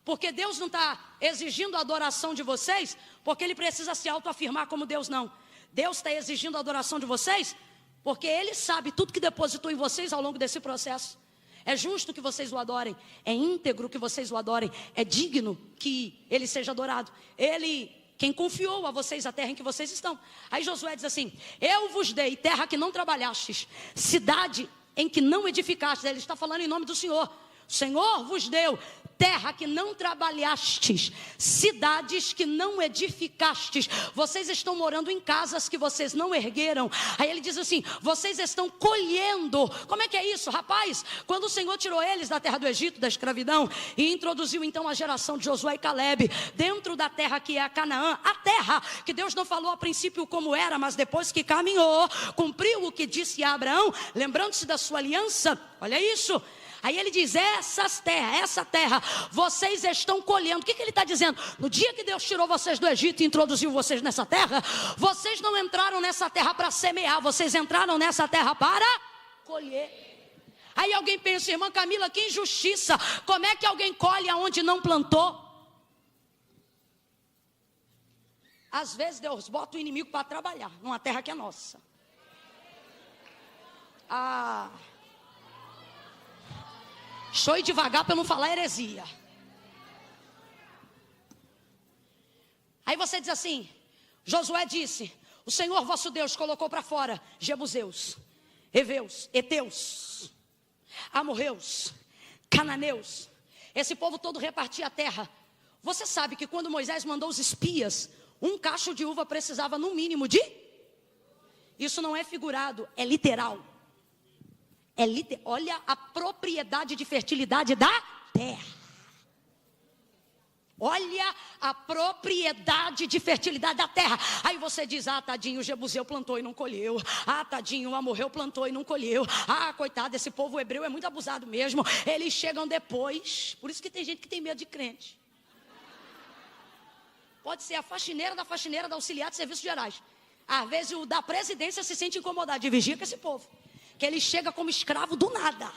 Porque Deus não está exigindo a adoração de vocês, porque Ele precisa se autoafirmar como Deus, não. Deus está exigindo a adoração de vocês, porque Ele sabe tudo que depositou em vocês ao longo desse processo. É justo que vocês o adorem, é íntegro que vocês o adorem, é digno que Ele seja adorado. Ele, quem confiou a vocês a terra em que vocês estão. Aí Josué diz assim: eu vos dei terra que não trabalhastes, cidade em que não edificastes. Ele está falando em nome do Senhor. O Senhor vos deu terra que não trabalhastes, cidades que não edificastes. Vocês estão morando em casas que vocês não ergueram. Aí ele diz assim: vocês estão colhendo. Como é que é isso, rapaz? Quando o Senhor tirou eles da terra do Egito, da escravidão, e introduziu então a geração de Josué e Calebe dentro da terra que é a Canaã, a terra que Deus não falou a princípio como era, mas depois que caminhou, cumpriu o que disse a Abraão, lembrando-se da sua aliança. Olha isso. Aí ele diz: essa terra, vocês estão colhendo. O que ele está dizendo? No dia que Deus tirou vocês do Egito e introduziu vocês nessa terra, vocês não entraram nessa terra para semear, vocês entraram nessa terra para colher. Aí alguém pensa: irmã Camila, que injustiça, como é que alguém colhe aonde não plantou? Às vezes Deus bota o inimigo para trabalhar numa terra que é nossa. Deixa eu ir devagar para não falar heresia. Aí você diz assim: Josué disse: o Senhor vosso Deus colocou para fora Jebuseus, Heveus, Heteus, Amorreus, Cananeus. Esse povo todo repartia a terra. Você sabe que quando Moisés mandou os espias, um cacho de uva precisava no mínimo de... Isso não é figurado, é literal. Olha a propriedade de fertilidade da terra. Olha a propriedade de fertilidade da terra. Aí você diz: tadinho, o Jebuseu plantou e não colheu. Tadinho, o Amorreu plantou e não colheu. Coitado, esse povo hebreu é muito abusado mesmo. Eles chegam depois. Por isso que tem gente que tem medo de crente. Pode ser a faxineira da auxiliar de serviços gerais. Às vezes o da presidência se sente incomodado de vigia com esse povo, que ele chega como escravo do nada.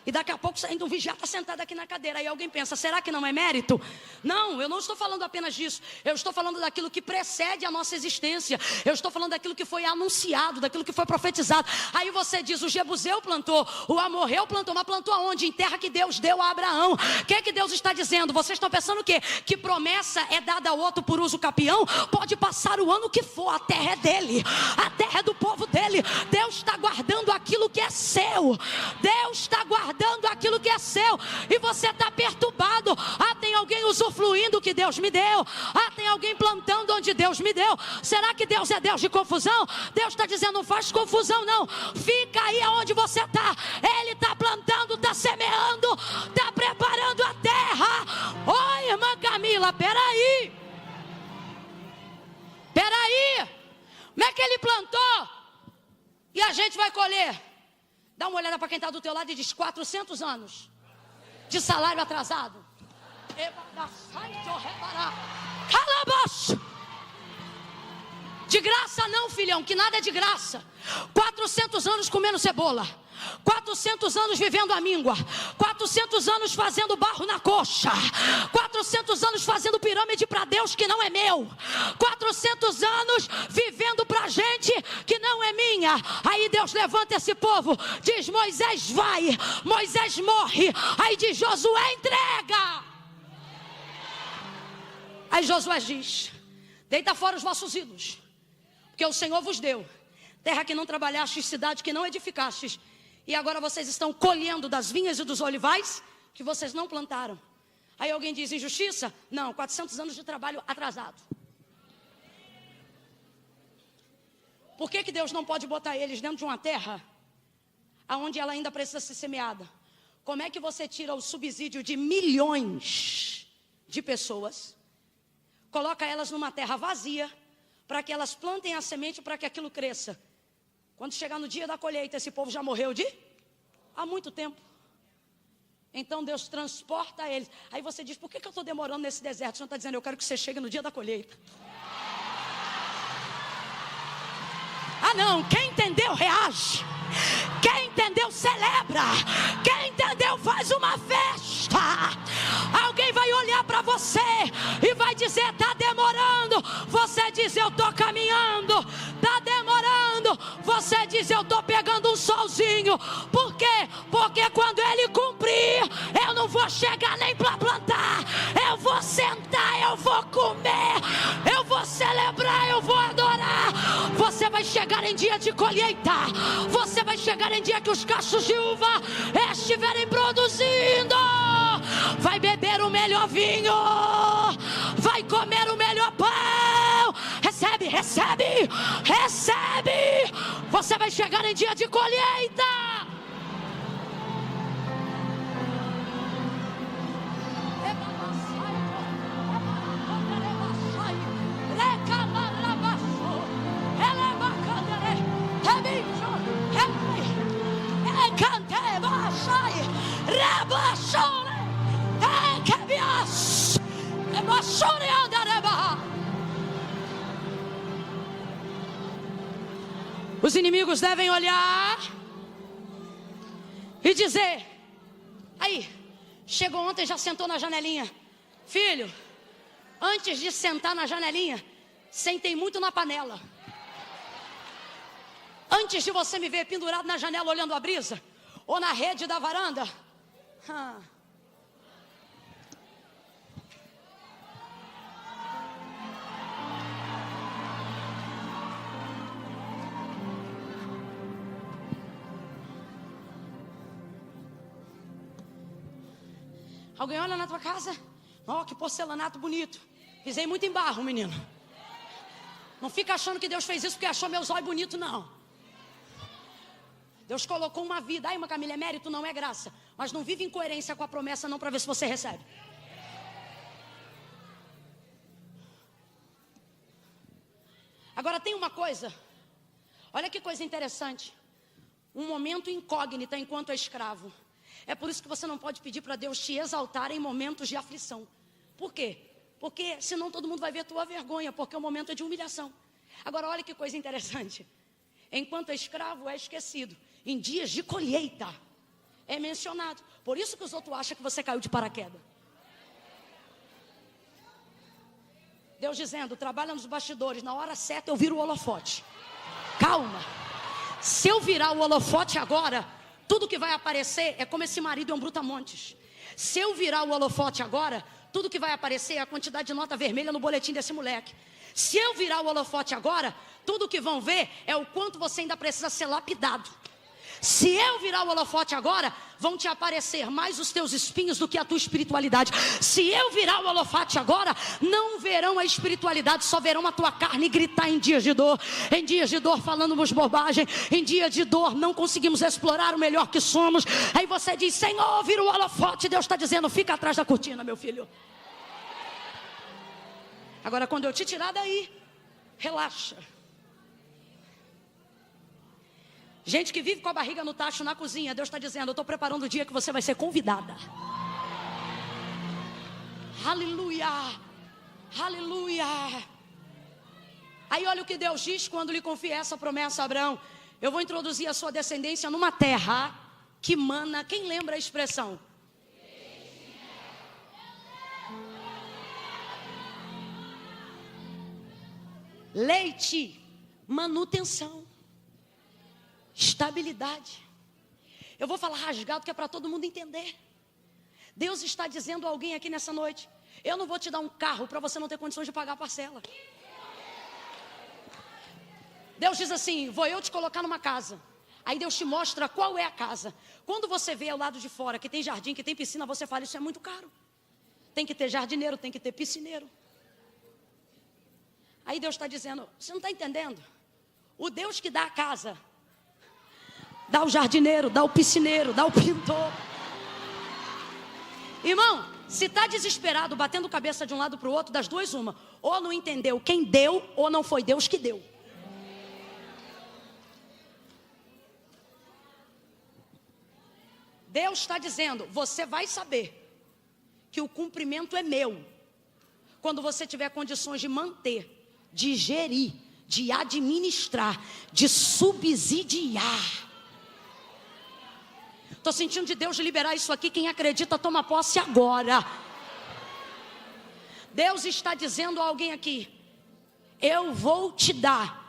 E daqui a pouco ainda um vigiado está sentado aqui na cadeira. Aí alguém pensa: será que não é mérito? Não, eu não estou falando apenas disso. Eu estou falando daquilo que precede a nossa existência. Eu estou falando daquilo que foi anunciado, daquilo que foi profetizado. Aí você diz: o Jebuseu plantou, o Amorreu plantou. Mas plantou aonde? Em terra que Deus deu a Abraão. O que é que Deus está dizendo? Vocês estão pensando o quê? Que promessa é dada ao outro por uso capião? Pode passar o ano que for, a terra é dele. A terra é do povo dele. Deus está guardando aquilo que é seu. Deus está guardando aquilo que é seu, e você está perturbado. Tem alguém usufruindo o que Deus me deu. Tem alguém plantando onde Deus me deu. Será que Deus é Deus de confusão? Deus está dizendo: não faz confusão não, fica aí aonde você está. Ele está plantando, está semeando, está preparando a terra. Oi, irmã Camila, peraí, como é que ele plantou e a gente vai colher? Dá uma olhada para quem está do teu lado e diz: 400 anos de salário atrasado. Calabaço. De graça não, filhão, que nada é de graça. 400 anos comendo cebola, 400 anos vivendo a míngua, 400 anos fazendo barro na coxa, 400 anos fazendo pirâmide para Deus que não é meu, 400 anos vivendo para gente que não é minha. Aí Deus levanta esse povo, diz: Moisés vai, Moisés morre. Aí diz: Josué entrega. Aí Josué diz: deita fora os vossos ídolos, porque o Senhor vos deu terra que não trabalhastes, cidade que não edificastes. E agora vocês estão colhendo das vinhas e dos olivais que vocês não plantaram. Aí alguém diz: injustiça? Não, 400 anos de trabalho atrasado. Por que Deus não pode botar eles dentro de uma terra onde ela ainda precisa ser semeada? Como é que você tira o subsídio de milhões de pessoas, coloca elas numa terra vazia, para que elas plantem a semente, para que aquilo cresça? Quando chegar no dia da colheita, esse povo já morreu há muito tempo. Então Deus transporta eles. Aí você diz, por que eu estou demorando nesse deserto? O Senhor está dizendo, eu quero que você chegue no dia da colheita. Ah não, quem entendeu reage. Quem entendeu celebra. Quem entendeu faz uma festa. Alguém vai olhar para você e vai dizer, está demorando. Você diz, eu estou caminhando. Está demorando. Você diz, eu estou pegando um solzinho. Por quê? Porque quando ele cumprir, eu não vou chegar nem para plantar. Eu vou sentar, eu vou comer, eu vou celebrar, eu vou adorar. Você vai chegar em dia de colheita. Você vai chegar em dia que os cachos de uva estiverem produzindo. Vai beber o melhor vinho. Vai comer o melhor pão. Recebe, recebe, recebe. Você vai chegar em dia de colheita. Os inimigos devem olhar e dizer, aí, chegou ontem e já sentou na janelinha. Filho, antes de sentar na janelinha, sentei muito na panela. Antes de você me ver pendurado na janela olhando a brisa, ou na rede da varanda, alguém olha na tua casa, ó, que porcelanato bonito. Pisei muito em barro, menino. Não fica achando que Deus fez isso porque achou meus olhos bonitos, não. Deus colocou uma vida. Ai, uma Camila, é mérito, não é graça. Mas não vive em coerência com a promessa não, para ver se você recebe. Agora tem uma coisa. Olha que coisa interessante. Um momento incógnito enquanto é escravo. É por isso que você não pode pedir para Deus te exaltar em momentos de aflição. Por quê? Porque senão todo mundo vai ver a tua vergonha, porque o momento é de humilhação. Agora olha que coisa interessante. Enquanto é escravo é esquecido. Em dias de colheita é mencionado. Por isso que os outros acham que você caiu de paraquedas. Deus dizendo, trabalha nos bastidores, na hora certa eu viro o holofote. Calma. Se eu virar o holofote agora, tudo que vai aparecer é como esse marido é um brutamontes. Se eu virar o holofote agora, tudo que vai aparecer é a quantidade de nota vermelha no boletim desse moleque. Se eu virar o holofote agora, tudo que vão ver é o quanto você ainda precisa ser lapidado. Se eu virar o holofote agora, vão te aparecer mais os teus espinhos do que a tua espiritualidade. Se eu virar o holofote agora, não verão a espiritualidade, só verão a tua carne gritar em dias de dor. Em dias de dor falamos bobagem. Em dia de dor não conseguimos explorar o melhor que somos. Aí você diz, Senhor, vira o holofote. Deus está dizendo, fica atrás da cortina, meu filho. Agora quando eu te tirar daí, relaxa. Gente que vive com a barriga no tacho na cozinha, Deus está dizendo, eu estou preparando o dia que você vai ser convidada. Aleluia, aleluia. Aí olha o que Deus diz quando lhe confia essa promessa a Abraão. Eu vou introduzir a sua descendência numa terra que mana, quem lembra a expressão? Leite, manutenção, estabilidade. Eu vou falar rasgado que é para todo mundo entender. Deus está dizendo a alguém aqui nessa noite, eu não vou te dar um carro para você não ter condições de pagar a parcela. Deus diz assim, vou eu te colocar numa casa. Aí Deus te mostra qual é a casa. Quando você vê ao lado de fora que tem jardim, que tem piscina, você fala, isso é muito caro. Tem que ter jardineiro, tem que ter piscineiro. Aí Deus está dizendo, você não está entendendo? O Deus que dá a casa, dá o jardineiro, dá o piscineiro, dá o pintor. Irmão, se está desesperado, batendo cabeça de um lado para o outro, das duas uma. Ou não entendeu quem deu, ou não foi Deus que deu. Deus está dizendo, você vai saber que o cumprimento é meu quando você tiver condições de manter, de gerir, de administrar, de subsidiar. Estou sentindo de Deus liberar isso aqui. Quem acredita, toma posse agora. Deus está dizendo a alguém aqui: eu vou te dar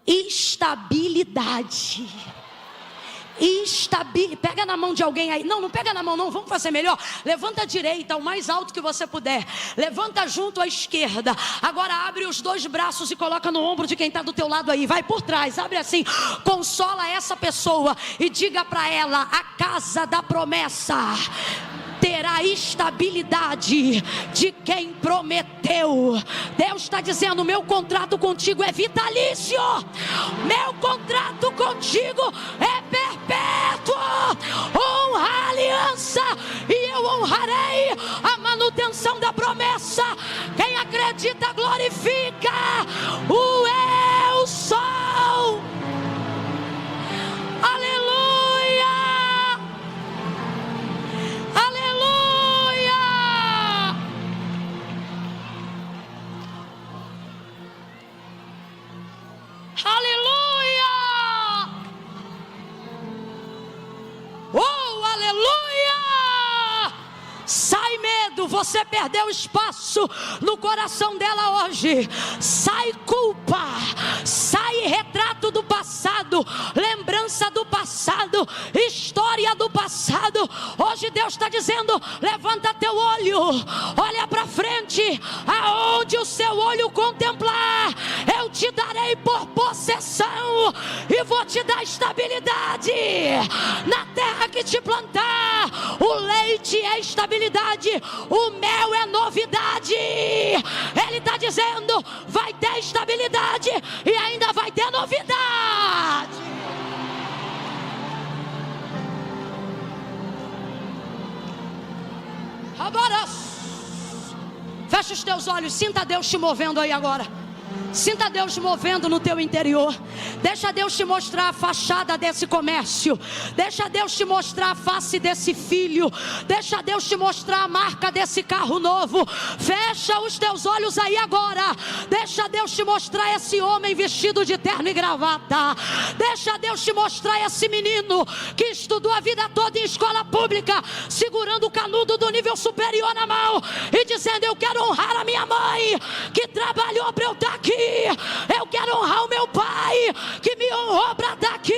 estabilidade. Pega na mão de alguém aí. Não pega na mão não, vamos fazer melhor. Levanta a direita, o mais alto que você puder. Levanta junto à esquerda. Agora abre os dois braços e coloca no ombro de quem está do teu lado aí. Vai por trás, abre assim. Consola essa pessoa e diga para ela: a casa da promessa terá estabilidade de quem prometeu. Deus está dizendo: meu contrato contigo é vitalício, meu contrato contigo é perpétuo. Honra a aliança e eu honrarei a manutenção da promessa. Quem acredita glorifica o eu sou. Aleluia, aleluia. Aleluia! Oh, aleluia! Sai medo, você perdeu espaço no coração dela hoje. Sai culpa, sai retrato do passado, lembrança do passado, história do passado. Hoje Deus está dizendo: levanta teu olho, olha para frente, aonde o seu olho contemplar, eu te darei por possessão e vou te dar estabilidade. Na terra que te plantar, o leite é estabilidade, o mel é novidade. Ele está dizendo: vai ter estabilidade e ainda vai ter novidade. Agora, fecha os teus olhos, sinta Deus te movendo aí agora. Sinta Deus movendo no teu interior. Deixa Deus te mostrar a fachada desse comércio. Deixa Deus te mostrar a face desse filho. Deixa Deus te mostrar a marca desse carro novo. Fecha os teus olhos aí agora. Deixa Deus te mostrar esse homem vestido de terno e gravata. Deixa Deus te mostrar esse menino que estudou a vida toda em escola pública, segurando o canudo do nível superior na mão e dizendo: eu quero honrar a minha mãe que trabalhou para eu estar aqui. Eu quero honrar o meu pai que me honrou para estar aqui.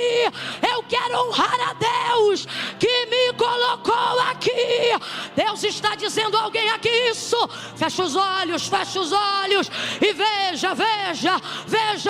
Eu quero honrar a Deus que me colocou aqui. Deus está dizendo a alguém aqui isso. Fecha os olhos e veja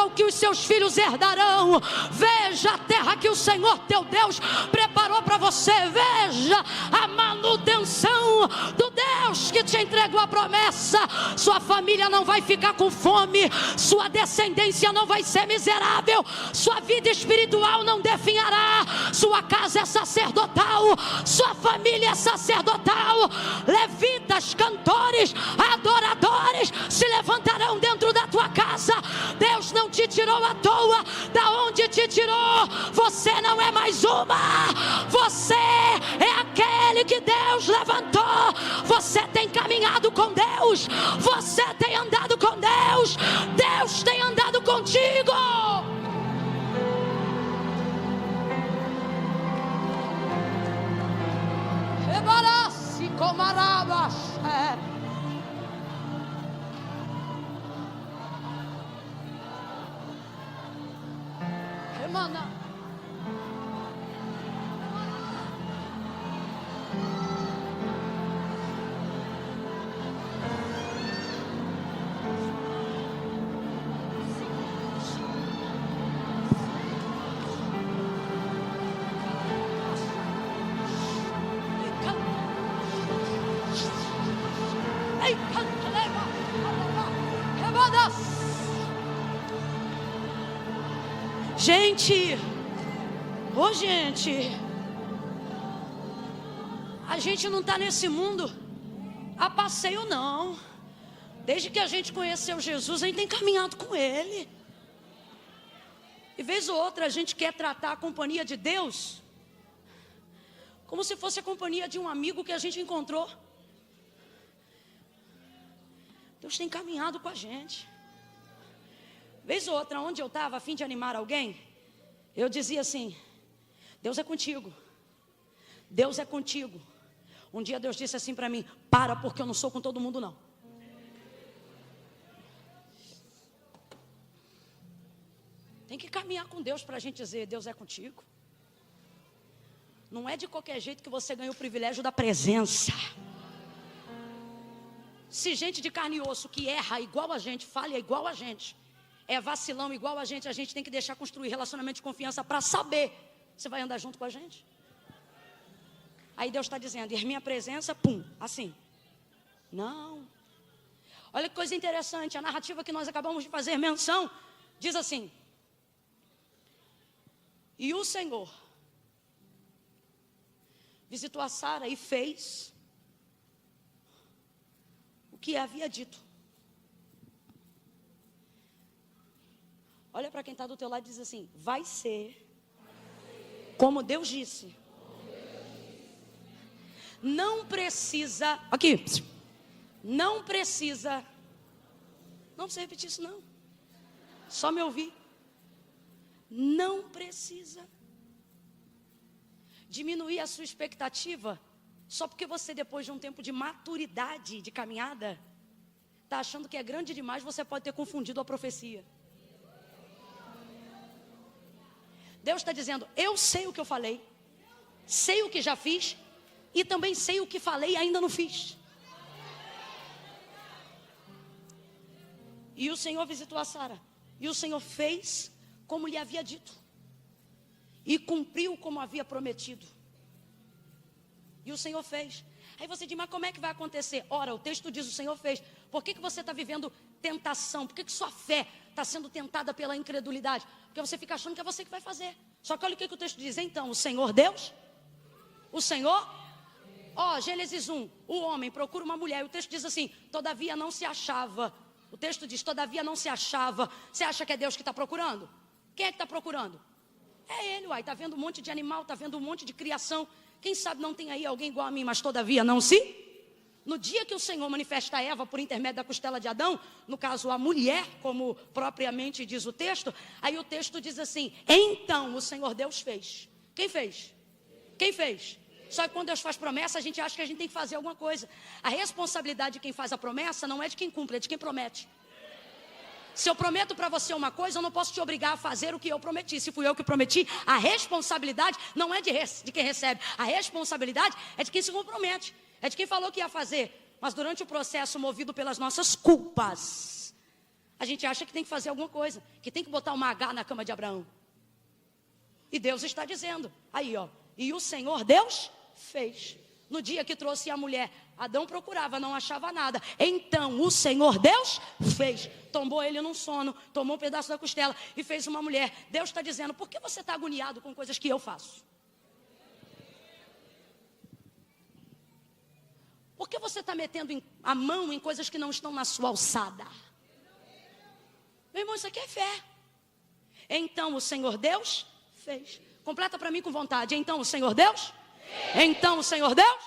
o que os seus filhos herdarão. Veja a terra que o Senhor teu Deus preparou para você. Veja a manutenção do Deus que te entregou a promessa. Sua família não vai ficar com fome, sua descendência não vai ser miserável, sua vida espiritual não definhará, sua casa é sacerdotal, sua família é sacerdotal. Levitas, cantores, adoradores se levantarão dentro da tua casa. Deus não te tirou à toa. Da onde te tirou, você não é mais uma, você é aquele que Deus levantou. Você tem caminhado com Deus, você tem andado com Deus, Deus tem andado contigo. Ebarasi comarabas. Emana. Gente, a gente não está nesse mundo a passeio não. Desde que a gente conheceu Jesus, a gente tem caminhado com Ele. E vez ou outra a gente quer tratar a companhia de Deus como se fosse a companhia de um amigo que a gente encontrou. Deus tem caminhado com a gente. Vez ou outra, onde eu estava, a fim de animar alguém, eu dizia assim: Deus é contigo. Deus é contigo. Um dia Deus disse assim para mim: para, porque eu não sou com todo mundo não. Tem que caminhar com Deus para a gente dizer: Deus é contigo. Não é de qualquer jeito que você ganha o privilégio da presença. Se gente de carne e osso que erra igual a gente, falha igual a gente, é vacilão igual a gente tem que deixar construir relacionamento de confiança para saber se vai andar junto com a gente. Aí Deus está dizendo: e a minha presença, pum, assim. Não. Olha que coisa interessante, a narrativa que nós acabamos de fazer menção, diz assim: e o Senhor visitou a Sara e fez o que havia dito. Olha para quem está do teu lado e diz assim: vai ser como Deus disse. Não precisa, aqui, não precisa, não precisa repetir isso não, só me ouvir. Não precisa diminuir a sua expectativa só porque você, depois de um tempo de maturidade, de caminhada, está achando que é grande demais. Você pode ter confundido a profecia. Deus está dizendo: eu sei o que eu falei, sei o que já fiz, e também sei o que falei e ainda não fiz. E o Senhor visitou a Sara, e o Senhor fez como lhe havia dito, e cumpriu como havia prometido. E o Senhor fez. Aí você diz: mas como é que vai acontecer? Ora, o texto diz: o Senhor fez. Por que você está vivendo tentação? Por que sua fé está sendo tentada pela incredulidade? Porque você fica achando que é você que vai fazer. Só que olha o que o texto diz. Então, o Senhor Deus, o Senhor, Gênesis 1, o homem procura uma mulher, e o texto diz assim: todavia não se achava. O texto diz: todavia não se achava. Você acha que é Deus que está procurando? Quem é que está procurando? É Ele, uai. Está vendo um monte de animal, está vendo um monte de criação. Quem sabe não tem aí alguém igual a mim, mas todavia não se... No dia que o Senhor manifesta a Eva por intermédio da costela de Adão, no caso a mulher, como propriamente diz o texto, aí o texto diz assim: então o Senhor Deus fez. Quem fez? Quem fez? Só que quando Deus faz promessa, a gente acha que a gente tem que fazer alguma coisa. A responsabilidade de quem faz a promessa não é de quem cumpre, é de quem promete. Se eu prometo para você uma coisa, eu não posso te obrigar a fazer o que eu prometi. Se fui eu que prometi, a responsabilidade não é de quem recebe. A responsabilidade é de quem se compromete. É de quem falou que ia fazer. Mas durante o processo, movido pelas nossas culpas, a gente acha que tem que fazer alguma coisa, que tem que botar uma H na cama de Abraão. E Deus está dizendo, aí e o Senhor Deus fez. No dia que trouxe a mulher, Adão procurava, não achava nada. Então o Senhor Deus fez. Tombou ele num sono, tomou um pedaço da costela e fez uma mulher. Deus está dizendo: por que você está agoniado com coisas que eu faço? Por que você está metendo a mão em coisas que não estão na sua alçada? Meu irmão, isso aqui é fé. Então o Senhor Deus fez. Completa para mim com vontade. Então o Senhor Deus? Então o Senhor Deus?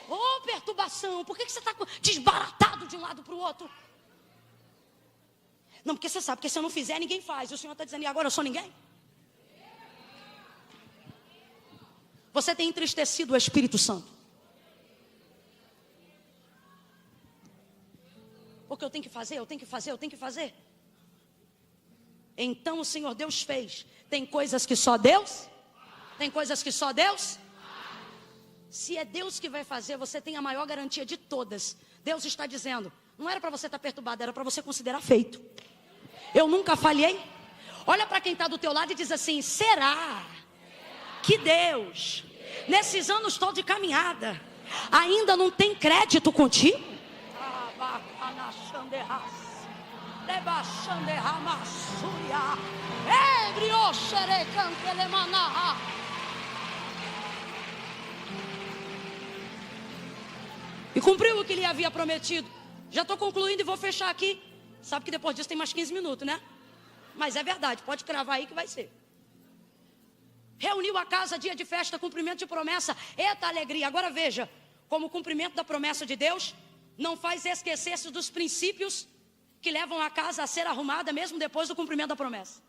Ô, perturbação, por que você está desbaratado de um lado para o outro? Não, porque você sabe que se eu não fizer, ninguém faz. E o Senhor está dizendo: e agora eu sou ninguém? Você tem entristecido o Espírito Santo. Porque eu tenho que fazer, eu tenho que fazer, eu tenho que fazer. Então o Senhor Deus fez. Tem coisas que só Deus? Tem coisas que só Deus? Se é Deus que vai fazer, você tem a maior garantia de todas. Deus está dizendo: não era para você estar perturbado, era para você considerar feito. Eu nunca falhei. Olha para quem está do teu lado e diz assim: será que Deus, nesses anos todos de caminhada, ainda não tem crédito contigo? E cumpriu o que lhe havia prometido. Já estou concluindo e vou fechar aqui. Sabe que depois disso tem mais 15 minutos, né? Mas é verdade, pode cravar aí que vai ser. Reuniu a casa, dia de festa, cumprimento de promessa. Eita alegria. Agora veja, como o cumprimento da promessa de Deus não faz esquecer-se dos princípios que levam a casa a ser arrumada mesmo depois do cumprimento da promessa.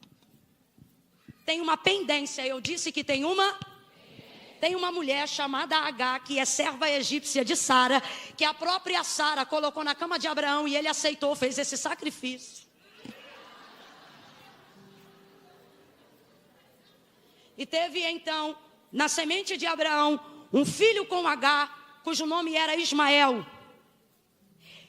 Tem uma pendência, eu disse que tem uma mulher chamada Agar, que é serva egípcia de Sara, que a própria Sara colocou na cama de Abraão e ele aceitou, fez esse sacrifício. E teve então, na semente de Abraão, um filho com Agar, cujo nome era Ismael.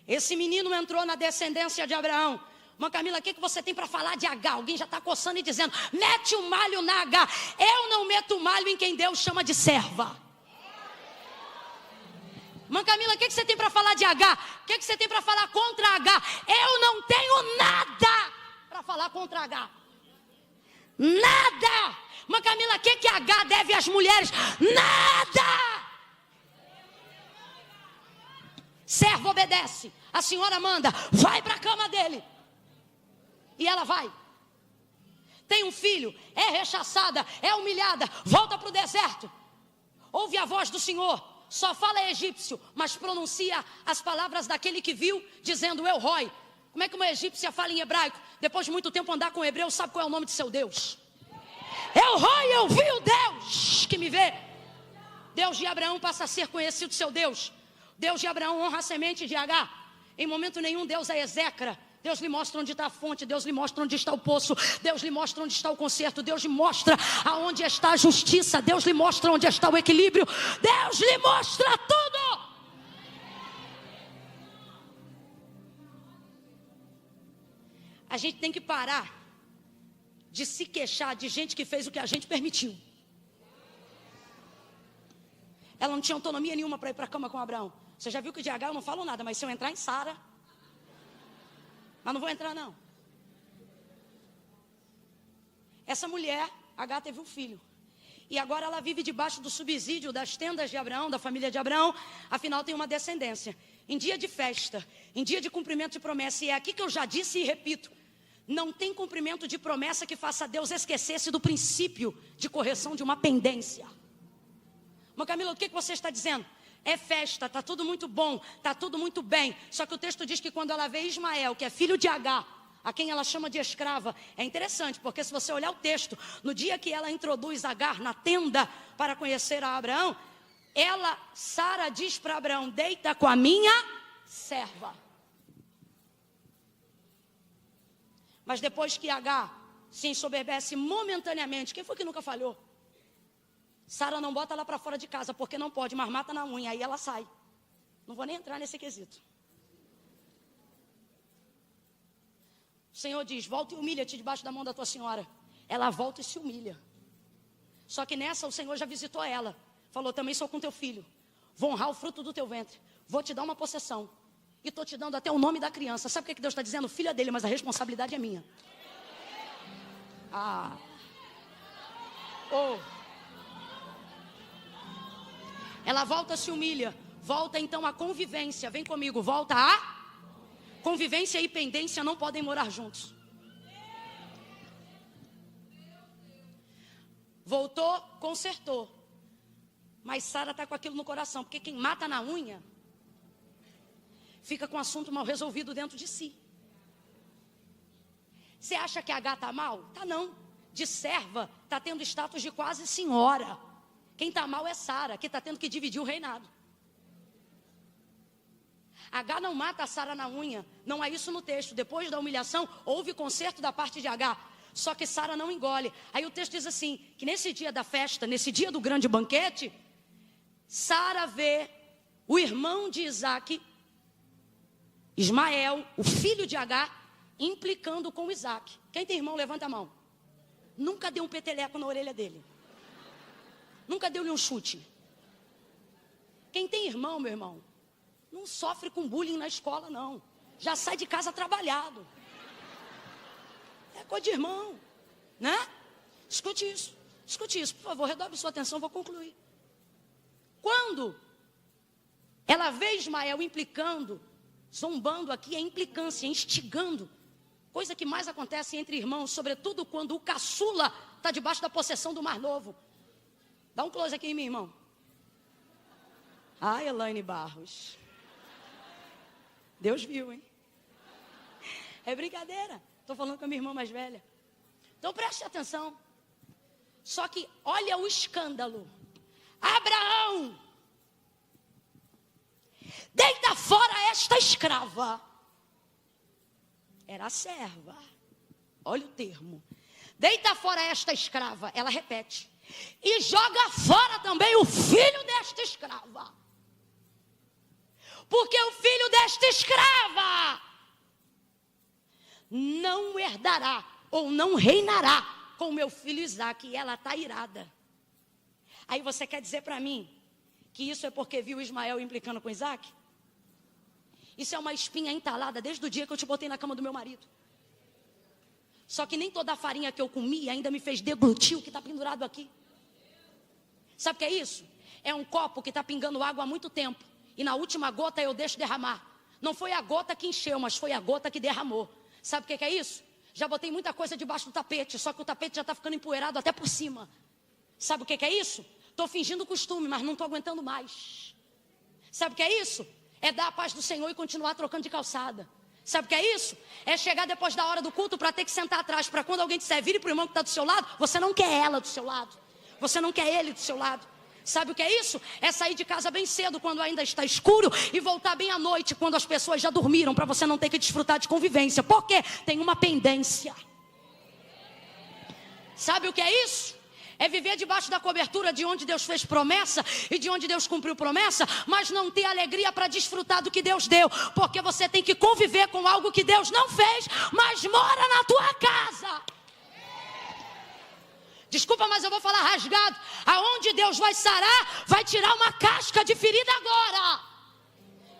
Esse menino entrou na descendência de Abraão. Mãe Camila, o que você tem para falar de Agar? Alguém já está coçando e dizendo, mete o malho na Agar. Eu não meto o malho em quem Deus chama de serva. Mãe Camila, o que você tem para falar de Agar? O que você tem para falar contra Agar? Eu não tenho nada para falar contra Agar. Nada. Mãe Camila, o que Agar deve às mulheres? Nada. Servo obedece. A senhora manda, vai para a cama dele. E ela vai. Tem um filho, é rechaçada, é humilhada, volta para o deserto. Ouve a voz do Senhor, só fala egípcio, mas pronuncia as palavras daquele que viu, dizendo El Roi. Como é que uma egípcia fala em hebraico? Depois de muito tempo andar com o hebreu, sabe qual é o nome de seu Deus? El Roi, eu vi o Deus que me vê. Deus de Abraão passa a ser conhecido seu Deus. Deus de Abraão honra a semente de Agar. Em momento nenhum Deus a execra. Deus lhe mostra onde está a fonte, Deus lhe mostra onde está o poço, Deus lhe mostra onde está o conserto, Deus lhe mostra aonde está a justiça, Deus lhe mostra onde está o equilíbrio, Deus lhe mostra tudo. A gente tem que parar de se queixar de gente que fez o que a gente permitiu. Ela não tinha autonomia nenhuma para ir para a cama com Abraão. Você já viu que de Agar eu não falo nada, mas se eu entrar em Sara... Mas não vou entrar não. Essa mulher, Agar, teve um filho. E agora ela vive debaixo do subsídio das tendas de Abraão, da família de Abraão. Afinal tem uma descendência. Em dia de festa, em dia de cumprimento de promessa. E é aqui que eu já disse e repito. Não tem cumprimento de promessa que faça Deus esquecer-se do princípio de correção de uma pendência. Mas Camila, o que você está dizendo? É festa, está tudo muito bom, está tudo muito bem. Só que o texto diz que quando ela vê Ismael, que é filho de Agar, a quem ela chama de escrava, é interessante, porque se você olhar o texto, no dia que ela introduz Agar na tenda para conhecer a Abraão, Sara diz para Abraão, deita com a minha serva. Mas depois que Agar se ensoberbece momentaneamente, quem foi que nunca falhou? Sara não bota ela para fora de casa, porque não pode, mas mata na unha, aí ela sai. Não vou nem entrar nesse quesito. O Senhor diz, volta e humilha-te debaixo da mão da tua senhora. Ela volta e se humilha. Só que nessa o Senhor já visitou ela. Falou, também sou com teu filho. Vou honrar o fruto do teu ventre. Vou te dar uma possessão. E estou te dando até o nome da criança. Sabe o que Deus está dizendo? Filha dele, mas a responsabilidade é minha. Ela volta, se humilha. Volta então a convivência. Vem comigo, volta a convivência e pendência não podem morar juntos. Voltou, consertou. Mas Sara está com aquilo no coração. Porque quem mata na unha fica com o assunto mal resolvido dentro de si. Você acha que a Agar está mal? Tá não. De serva, está tendo status de quase senhora. Quem está mal é Sara, que está tendo que dividir o reinado. Agar não mata a Sara na unha. Não há isso no texto. Depois da humilhação, houve conserto da parte de Agar. Só que Sara não engole. Aí o texto diz assim, que nesse dia da festa, nesse dia do grande banquete, Sara vê o irmão de Isaac, Ismael, o filho de Agar, implicando com Isaac. Quem tem irmão, levanta a mão. Nunca deu um peteleco na orelha dele. Nunca deu-lhe um chute. Quem tem irmão, meu irmão, não sofre com bullying na escola, não. Já sai de casa trabalhado. É coisa de irmão, né? Escute isso, por favor, redobre sua atenção, vou concluir. Quando ela vê Ismael implicando, zombando aqui, é implicância, instigando. Coisa que mais acontece entre irmãos, sobretudo quando o caçula está debaixo da possessão do mais novo. Dá um close aqui em mim, irmão. Ai, Elaine Barros. Deus viu, hein? É brincadeira. Estou falando com a minha irmã mais velha. Então preste atenção. Só que olha o escândalo. Abraão, deita fora esta escrava. Era a serva. Olha o termo. Deita fora esta escrava. Ela repete. E joga fora também o filho desta escrava. Porque o filho desta escrava não herdará ou não reinará com o meu filho Isaque. E ela está irada. Aí você quer dizer para mim que isso é porque viu Ismael implicando com Isaque? Isso é uma espinha entalada desde o dia que eu te botei na cama do meu marido. Só que nem toda a farinha que eu comi ainda me fez deglutir o que está pendurado aqui. Sabe o que é isso? É um copo que está pingando água há muito tempo. E na última gota eu deixo derramar. Não foi a gota que encheu, mas foi a gota que derramou. Sabe o que é isso? Já botei muita coisa debaixo do tapete, só que o tapete já está ficando empoeirado até por cima. Sabe o que é isso? Estou fingindo costume, mas não estou aguentando mais. Sabe o que é isso? É dar a paz do Senhor e continuar trocando de calçada. Sabe o que é isso? É chegar depois da hora do culto para ter que sentar atrás, para quando alguém disser, vire para o irmão que está do seu lado, você não quer ela do seu lado. Você não quer ele do seu lado. Sabe o que é isso? É sair de casa bem cedo quando ainda está escuro e voltar bem à noite quando as pessoas já dormiram, para você não ter que desfrutar de convivência. Por quê? Tem uma pendência. Sabe o que é isso? É viver debaixo da cobertura de onde Deus fez promessa e de onde Deus cumpriu promessa, mas não ter alegria para desfrutar do que Deus deu, porque você tem que conviver com algo que Deus não fez, mas mora na tua casa. Desculpa, mas eu vou falar rasgado. Aonde Deus vai sarar, vai tirar uma casca de ferida agora.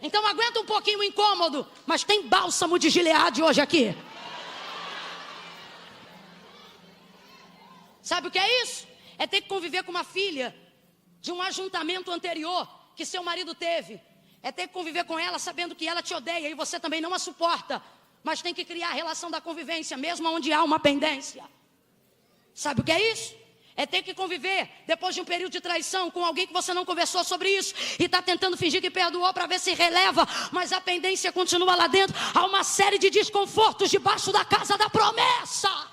Então aguenta um pouquinho o incômodo, mas tem bálsamo de Gileade hoje aqui. Sabe o que é isso? É ter que conviver com uma filha de um ajuntamento anterior que seu marido teve. É ter que conviver com ela sabendo que ela te odeia e você também não a suporta. Mas tem que criar a relação da convivência, mesmo onde há uma pendência. Sabe o que é isso? É ter que conviver depois de um período de traição com alguém que você não conversou sobre isso e está tentando fingir que perdoou para ver se releva, mas a pendência continua lá dentro. Há uma série de desconfortos debaixo da casa da promessa.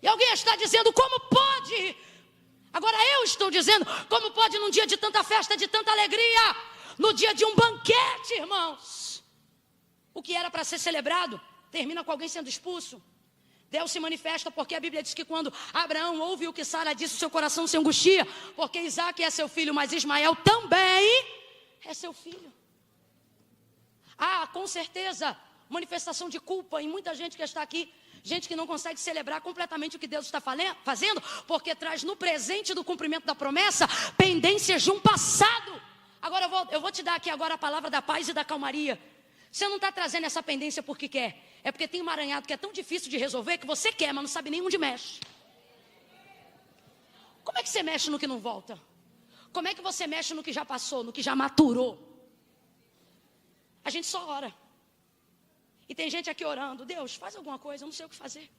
E alguém está dizendo, como pode? Agora eu estou dizendo, como pode num dia de tanta festa, de tanta alegria, no dia de um banquete, irmãos? O que era para ser celebrado, termina com alguém sendo expulso. Deus se manifesta porque a Bíblia diz que quando Abraão ouve o que Sara disse, o seu coração se angustia, porque Isaque é seu filho, mas Ismael também é seu filho. Com certeza, manifestação de culpa em muita gente que está aqui. Gente que não consegue celebrar completamente o que Deus está fazendo, porque traz no presente do cumprimento da promessa pendências de um passado. Agora eu vou te dar aqui agora a palavra da paz e da calmaria. Você não está trazendo essa pendência porque quer. É porque tem um emaranhado que é tão difícil de resolver que você quer, mas não sabe nem onde mexe. Como é que você mexe no que não volta? Como é que você mexe no que já passou, no que já maturou? A gente só ora. E tem gente aqui orando, Deus, faz alguma coisa, eu não sei o que fazer.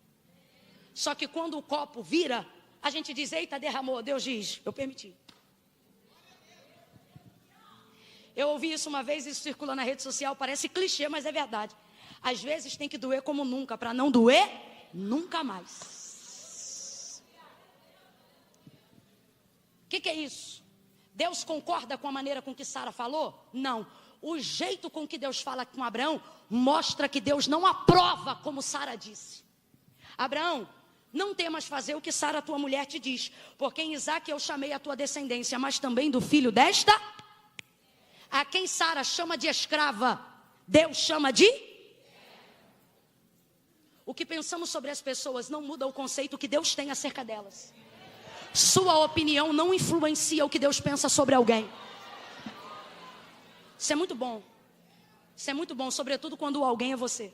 Só que quando o copo vira, a gente diz, eita, derramou. Deus diz, eu permiti. Eu ouvi isso uma vez, isso circula na rede social, parece clichê, mas é verdade. Às vezes tem que doer como nunca, para não doer nunca mais. O que é isso? Deus concorda com a maneira com que Sara falou? Não. O jeito com que Deus fala com Abraão mostra que Deus não aprova como Sara disse. Abraão, não temas fazer o que Sara, tua mulher, te diz, porque em Isaque eu chamei a tua descendência, mas também do filho desta, a quem Sara chama de escrava, Deus chama de... O que pensamos sobre as pessoas não muda o conceito que Deus tem acerca delas. Sua opinião não influencia o que Deus pensa sobre alguém. Isso é muito bom. Isso é muito bom, sobretudo quando o alguém é você.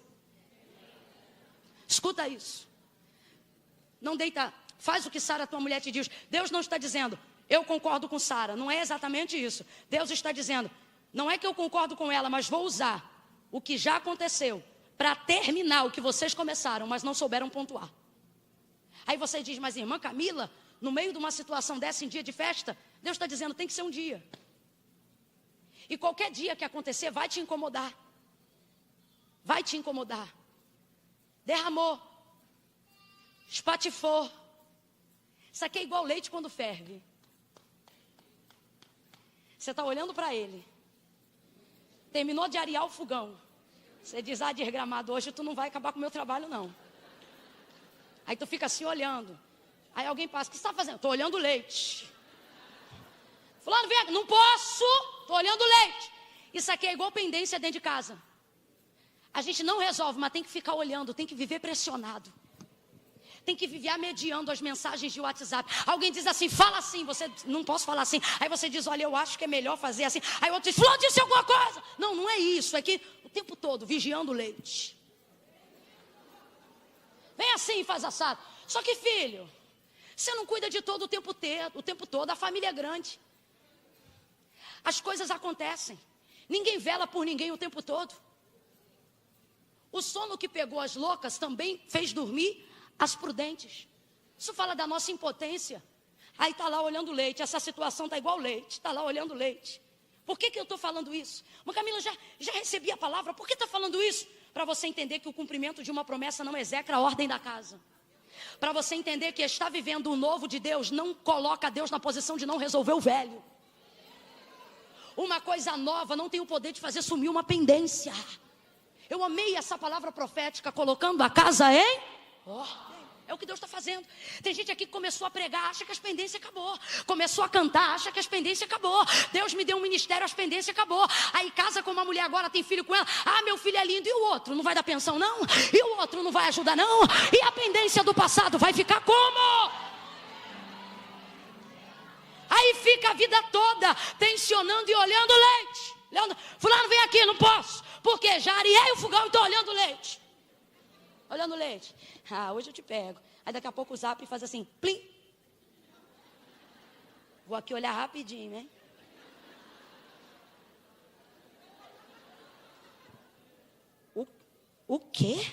Escuta isso. Não deita, faz o que Sara, tua mulher, te diz. Deus não está dizendo, eu concordo com Sara. Não é exatamente isso. Deus está dizendo, não é que eu concordo com ela, mas vou usar o que já aconteceu para terminar o que vocês começaram, mas não souberam pontuar. Aí você diz, mas irmã Camila, no meio de uma situação dessa, em dia de festa, Deus está dizendo, tem que ser um dia. E qualquer dia que acontecer, vai te incomodar. Vai te incomodar. Derramou. Espatifou. Isso aqui é igual leite quando ferve. Você está olhando para ele. Terminou de arear o fogão. Você diz, desgramado, hoje tu não vai acabar com o meu trabalho, não. Aí tu fica assim olhando. Aí alguém passa, o que você está fazendo? Estou olhando o leite. Fulano, vem aqui. Não posso, estou olhando o leite. Isso aqui é igual pendência dentro de casa. A gente não resolve, mas tem que ficar olhando, tem que viver pressionado. Tem que viver mediando as mensagens de WhatsApp. Alguém diz assim, fala assim, você não posso falar assim. Aí você diz, olha, eu acho que é melhor fazer assim. Aí outro diz, fulano disse alguma coisa. Não, não é isso, é que o tempo todo, vigiando o leite. Vem assim e faz assado. Só que filho, você não cuida de todo o tempo todo, a família é grande. As coisas acontecem. Ninguém vela por ninguém o tempo todo. O sono que pegou as loucas também fez dormir as prudentes. Isso fala da nossa impotência. Aí está lá olhando leite. Essa situação está igual leite. Está lá olhando leite. Por que eu estou falando isso? Mas Camila, já recebi a palavra. Por que está falando isso? Para você entender que o cumprimento de uma promessa não execra a ordem da casa. Para você entender que estar vivendo o novo de Deus não coloca Deus na posição de não resolver o velho. Uma coisa nova não tem o poder de fazer sumir uma pendência. Eu amei essa palavra profética, colocando a casa em ordem. É o que Deus está fazendo. Tem gente aqui que começou a pregar, acha que as pendências acabou. Começou a cantar, acha que as pendências acabou. Deus me deu um ministério, as pendências acabou. Aí casa com uma mulher agora, tem filho com ela. Meu filho é lindo. E o outro? Não vai dar pensão, não? E o outro não vai ajudar, não? E a pendência do passado vai ficar como? Aí fica a vida toda tensionando e olhando leite. Fulano, vem aqui, não posso. Porque já areei o fogão e estou olhando leite. Olhando leite. Hoje eu te pego. Aí daqui a pouco o zap faz assim, plim. Vou aqui olhar rapidinho, né? O quê?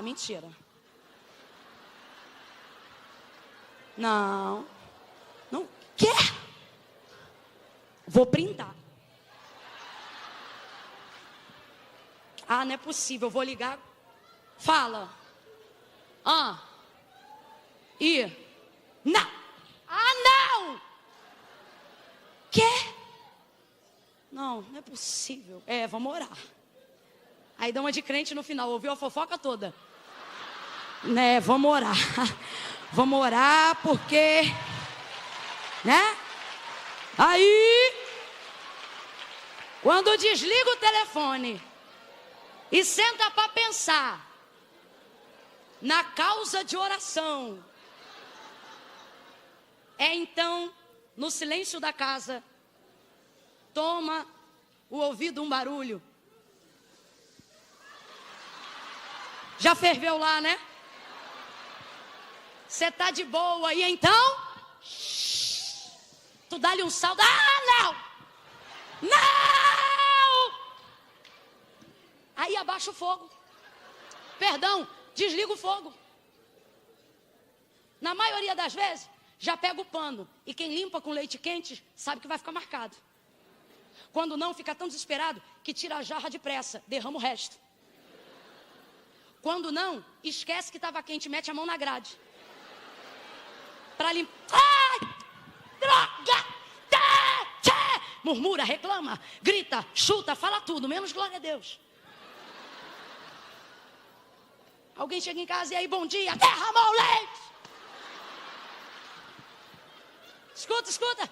Mentira. Não. Quê? Vou printar. Não é possível, eu vou ligar. Fala. Não. Não. Quê? Não é possível. Vamos orar. Aí dá uma de crente no final, ouviu a fofoca toda. Né, vamos orar. Vamos orar porque... Né? Aí... Quando desliga o telefone... E senta para pensar na causa de oração. Então, no silêncio da casa, toma o ouvido um barulho. Já ferveu lá, né? Você tá de boa e então? Tu dá-lhe um salto. Não! Não! Aí abaixa o fogo. Perdão, desliga o fogo. Na maioria das vezes, já pega o pano. E quem limpa com leite quente, sabe que vai ficar marcado. Quando não, fica tão desesperado que tira a jarra depressa, derrama o resto. Quando não, esquece que estava quente, mete a mão na grade. Para limpar. Droga! Murmura, reclama, grita, chuta, fala tudo, menos glória a Deus. Alguém chega em casa e aí, bom dia, derramou o leite. Escuta.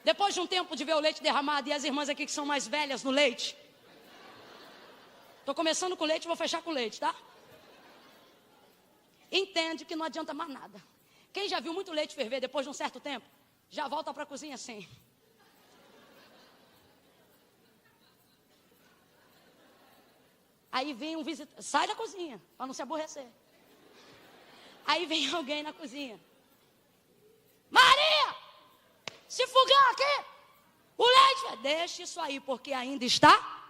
Depois de um tempo de ver o leite derramado, e as irmãs aqui que são mais velhas no leite. Estou começando com leite, vou fechar com leite, tá? Entende que não adianta mais nada. Quem já viu muito leite ferver depois de um certo tempo, já volta para a cozinha assim. Aí vem um visitante, sai da cozinha, para não se aborrecer. Aí vem alguém na cozinha. Maria, se fogão aqui, o leite, deixa isso aí, porque ainda está.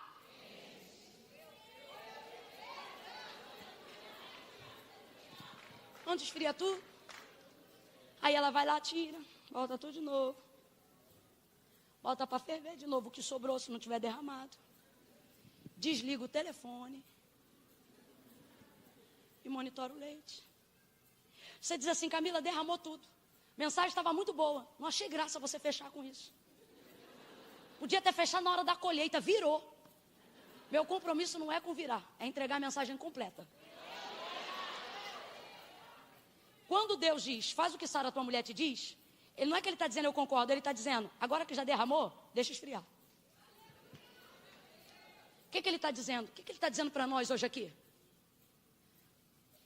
Onde esfria tudo. Aí ela vai lá, tira, volta tudo de novo. Bota para ferver de novo o que sobrou, se não tiver derramado. Desliga o telefone. E monitora o leite. Você diz assim, Camila, derramou tudo. Mensagem estava muito boa. Não achei graça você fechar com isso. Podia ter fechado na hora da colheita, virou. Meu compromisso não é com virar, é entregar a mensagem completa. Quando Deus diz, faz o que Sara, tua mulher, te diz, ele não é que ele está dizendo eu concordo, ele está dizendo, agora que já derramou, deixa esfriar. O que ele está dizendo? O que ele está dizendo para nós hoje aqui?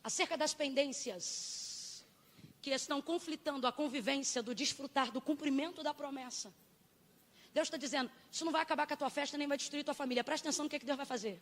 Acerca das pendências que estão conflitando a convivência do desfrutar do cumprimento da promessa. Deus está dizendo, isso não vai acabar com a tua festa, nem vai destruir tua família. Presta atenção no que Deus vai fazer.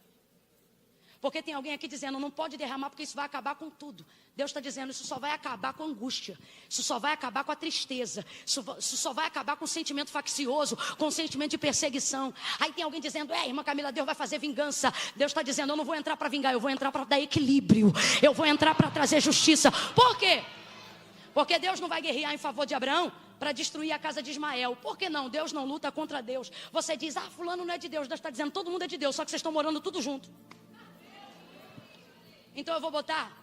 Porque tem alguém aqui dizendo, não pode derramar porque isso vai acabar com tudo. Deus está dizendo, isso só vai acabar com a angústia. Isso só vai acabar com a tristeza. Isso só vai acabar com o sentimento faccioso, com o sentimento de perseguição. Aí tem alguém dizendo, irmã Camila, Deus vai fazer vingança. Deus está dizendo, eu não vou entrar para vingar, eu vou entrar para dar equilíbrio. Eu vou entrar para trazer justiça. Por quê? Porque Deus não vai guerrear em favor de Abraão para destruir a casa de Ismael. Por que não? Deus não luta contra Deus. Você diz, fulano não é de Deus. Deus está dizendo, todo mundo é de Deus, só que vocês estão morando tudo junto. Então eu vou botar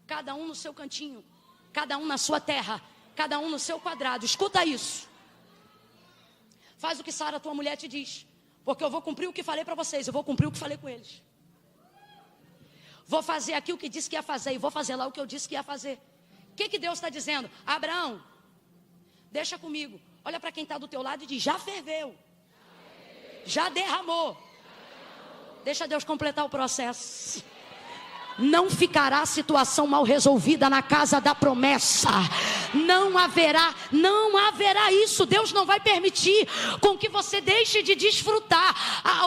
cada um no seu cantinho, cada um na sua terra, cada um no seu quadrado. Escuta isso. Faz o que Sara, tua mulher, te diz. Porque eu vou cumprir o que falei para vocês, eu vou cumprir o que falei com eles. Vou fazer aqui o que disse que ia fazer e vou fazer lá o que eu disse que ia fazer. O que Deus está dizendo? Abraão, deixa comigo. Olha para quem está do teu lado e diz, já ferveu. Já derramou. Deixa Deus completar o processo. Não ficará situação mal resolvida na casa da promessa. Não haverá isso. Deus não vai permitir com que você deixe de desfrutar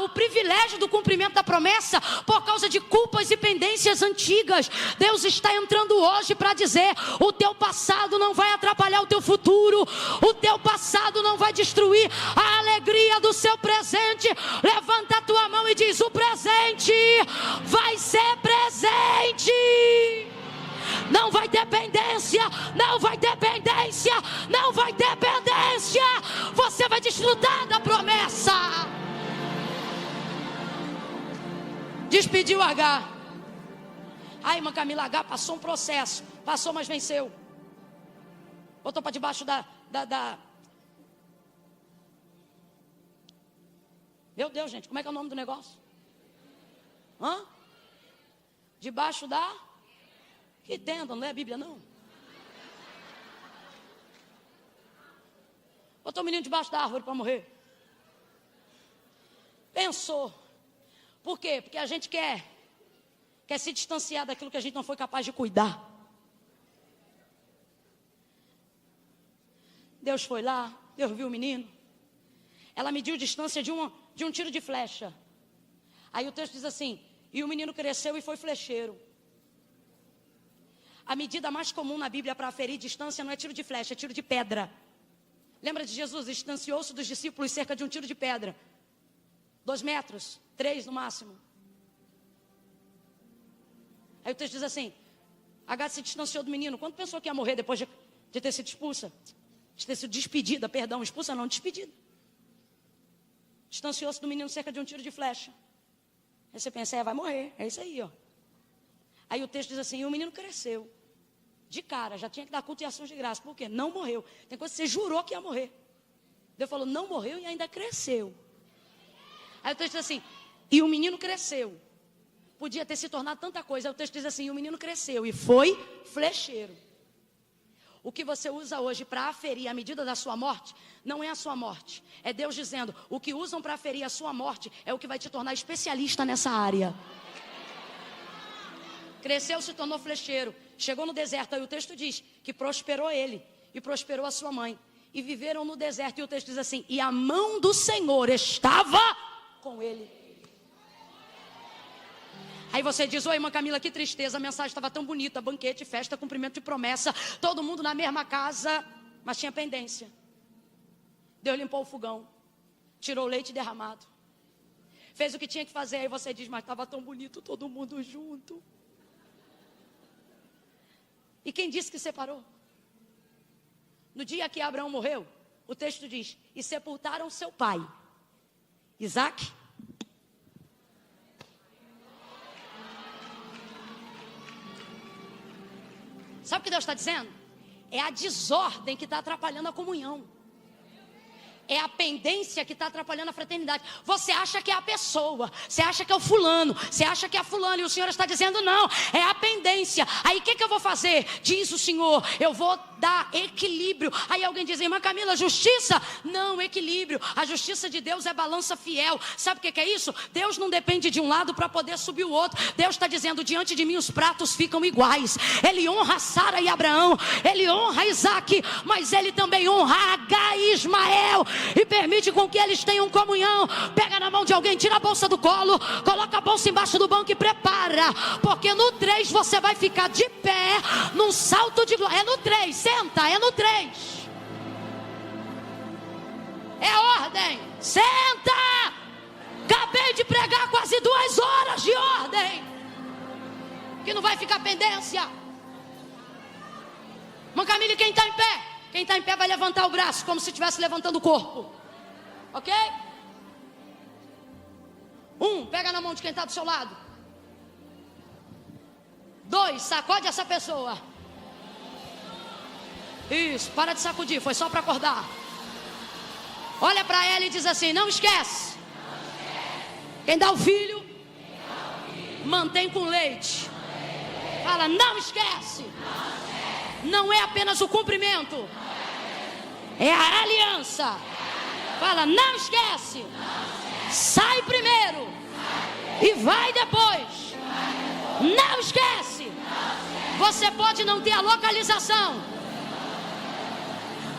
o privilégio do cumprimento da promessa por causa de culpas e pendências antigas. Deus está entrando hoje para dizer, o teu passado não vai atrapalhar o teu futuro. O teu passado não vai destruir a alegria do seu presente. Levanta a tua mão e diz, o presente vai ser presente. Não vai dependência, não vai dependência, não vai dependência. Você vai desfrutar da promessa. Despediu H. Irmã Camila, H passou um processo, passou, mas venceu. Botou para debaixo da... Meu Deus, gente, como é que é o nome do negócio? Debaixo da... Que tenda, não é a Bíblia não. Botou o menino debaixo da árvore para morrer. Pensou. Por quê? Porque a gente quer se distanciar daquilo que a gente não foi capaz de cuidar. Deus foi lá, Deus viu o menino. Ela mediu distância de um tiro de flecha. Aí o texto diz assim, e o menino cresceu e foi flecheiro. A medida mais comum na Bíblia para aferir distância não é tiro de flecha, é tiro de pedra. Lembra de Jesus? Distanciou-se dos discípulos cerca de um tiro de pedra. 2 metros, 3 no máximo. Aí o texto diz assim, H se distanciou do menino. Quando pensou que ia morrer depois de ter sido expulsa? De ter sido despedida, perdão, expulsa não, despedida. Distanciou-se do menino cerca de um tiro de flecha. Aí você pensa, vai morrer, é isso aí, ó. Aí o texto diz assim, e o menino cresceu. De cara, já tinha que dar culto e ações de graça. Por quê? Não morreu. Tem coisa que você jurou que ia morrer. Deus falou, não morreu e ainda cresceu. Aí o texto diz assim, e o menino cresceu. Podia ter se tornado tanta coisa. Aí o texto diz assim, e o menino cresceu e foi flecheiro. O que você usa hoje para aferir a medida da sua morte, não é a sua morte. É Deus dizendo, o que usam para aferir a sua morte é o que vai te tornar especialista nessa área. Cresceu, se tornou flecheiro. Chegou no deserto, aí o texto diz que prosperou ele e prosperou a sua mãe. E viveram no deserto, e o texto diz assim, e a mão do Senhor estava com ele. Aí você diz, oi irmã Camila, que tristeza, a mensagem estava tão bonita, banquete, festa, cumprimento de promessa, todo mundo na mesma casa, mas tinha pendência. Deus limpou o fogão, tirou o leite derramado, fez o que tinha que fazer. Aí você diz, mas estava tão bonito todo mundo junto. E quem disse que separou? No dia que Abraão morreu, o texto diz: e sepultaram seu pai, Isaque. Sabe o que Deus está dizendo? É a desordem que está atrapalhando a comunhão. É a pendência que está atrapalhando a fraternidade. Você acha que é a pessoa, você acha que é o fulano, você acha que é a fulana, e o Senhor está dizendo não, é a pendência. Aí o que eu vou fazer? Diz o Senhor, eu vou dar equilíbrio. Aí alguém diz: irmã Camila, justiça? Não, equilíbrio. A justiça de Deus é balança fiel. Sabe o que é isso? Deus não depende de um lado para poder subir o outro. Deus está dizendo: diante de mim os pratos ficam iguais. Ele honra Sara e Abraão, ele honra Isaque, mas ele também honra Agar e Ismael, e permite com que eles tenham comunhão. Pega na mão de alguém, tira a bolsa do colo, coloca a bolsa embaixo do banco e prepara, porque no 3 você vai ficar de pé num salto de glória. É no 3, senta, é no 3. É ordem, senta. Acabei de pregar quase 2 horas de ordem, que não vai ficar pendência. Irmã Camila, quem está em pé? Quem está em pé vai levantar o braço, como se estivesse levantando o corpo. Ok? 1, pega na mão de quem está do seu lado. 2, sacode essa pessoa. Isso, para de sacudir, foi só para acordar. Olha para ela e diz assim: não esquece. Quem dá o filho, mantém com leite. Fala: não esquece. Não é apenas o cumprimento, é a aliança. Fala: não esquece. Sai primeiro e vai depois. Não esquece. Você pode não ter a localização,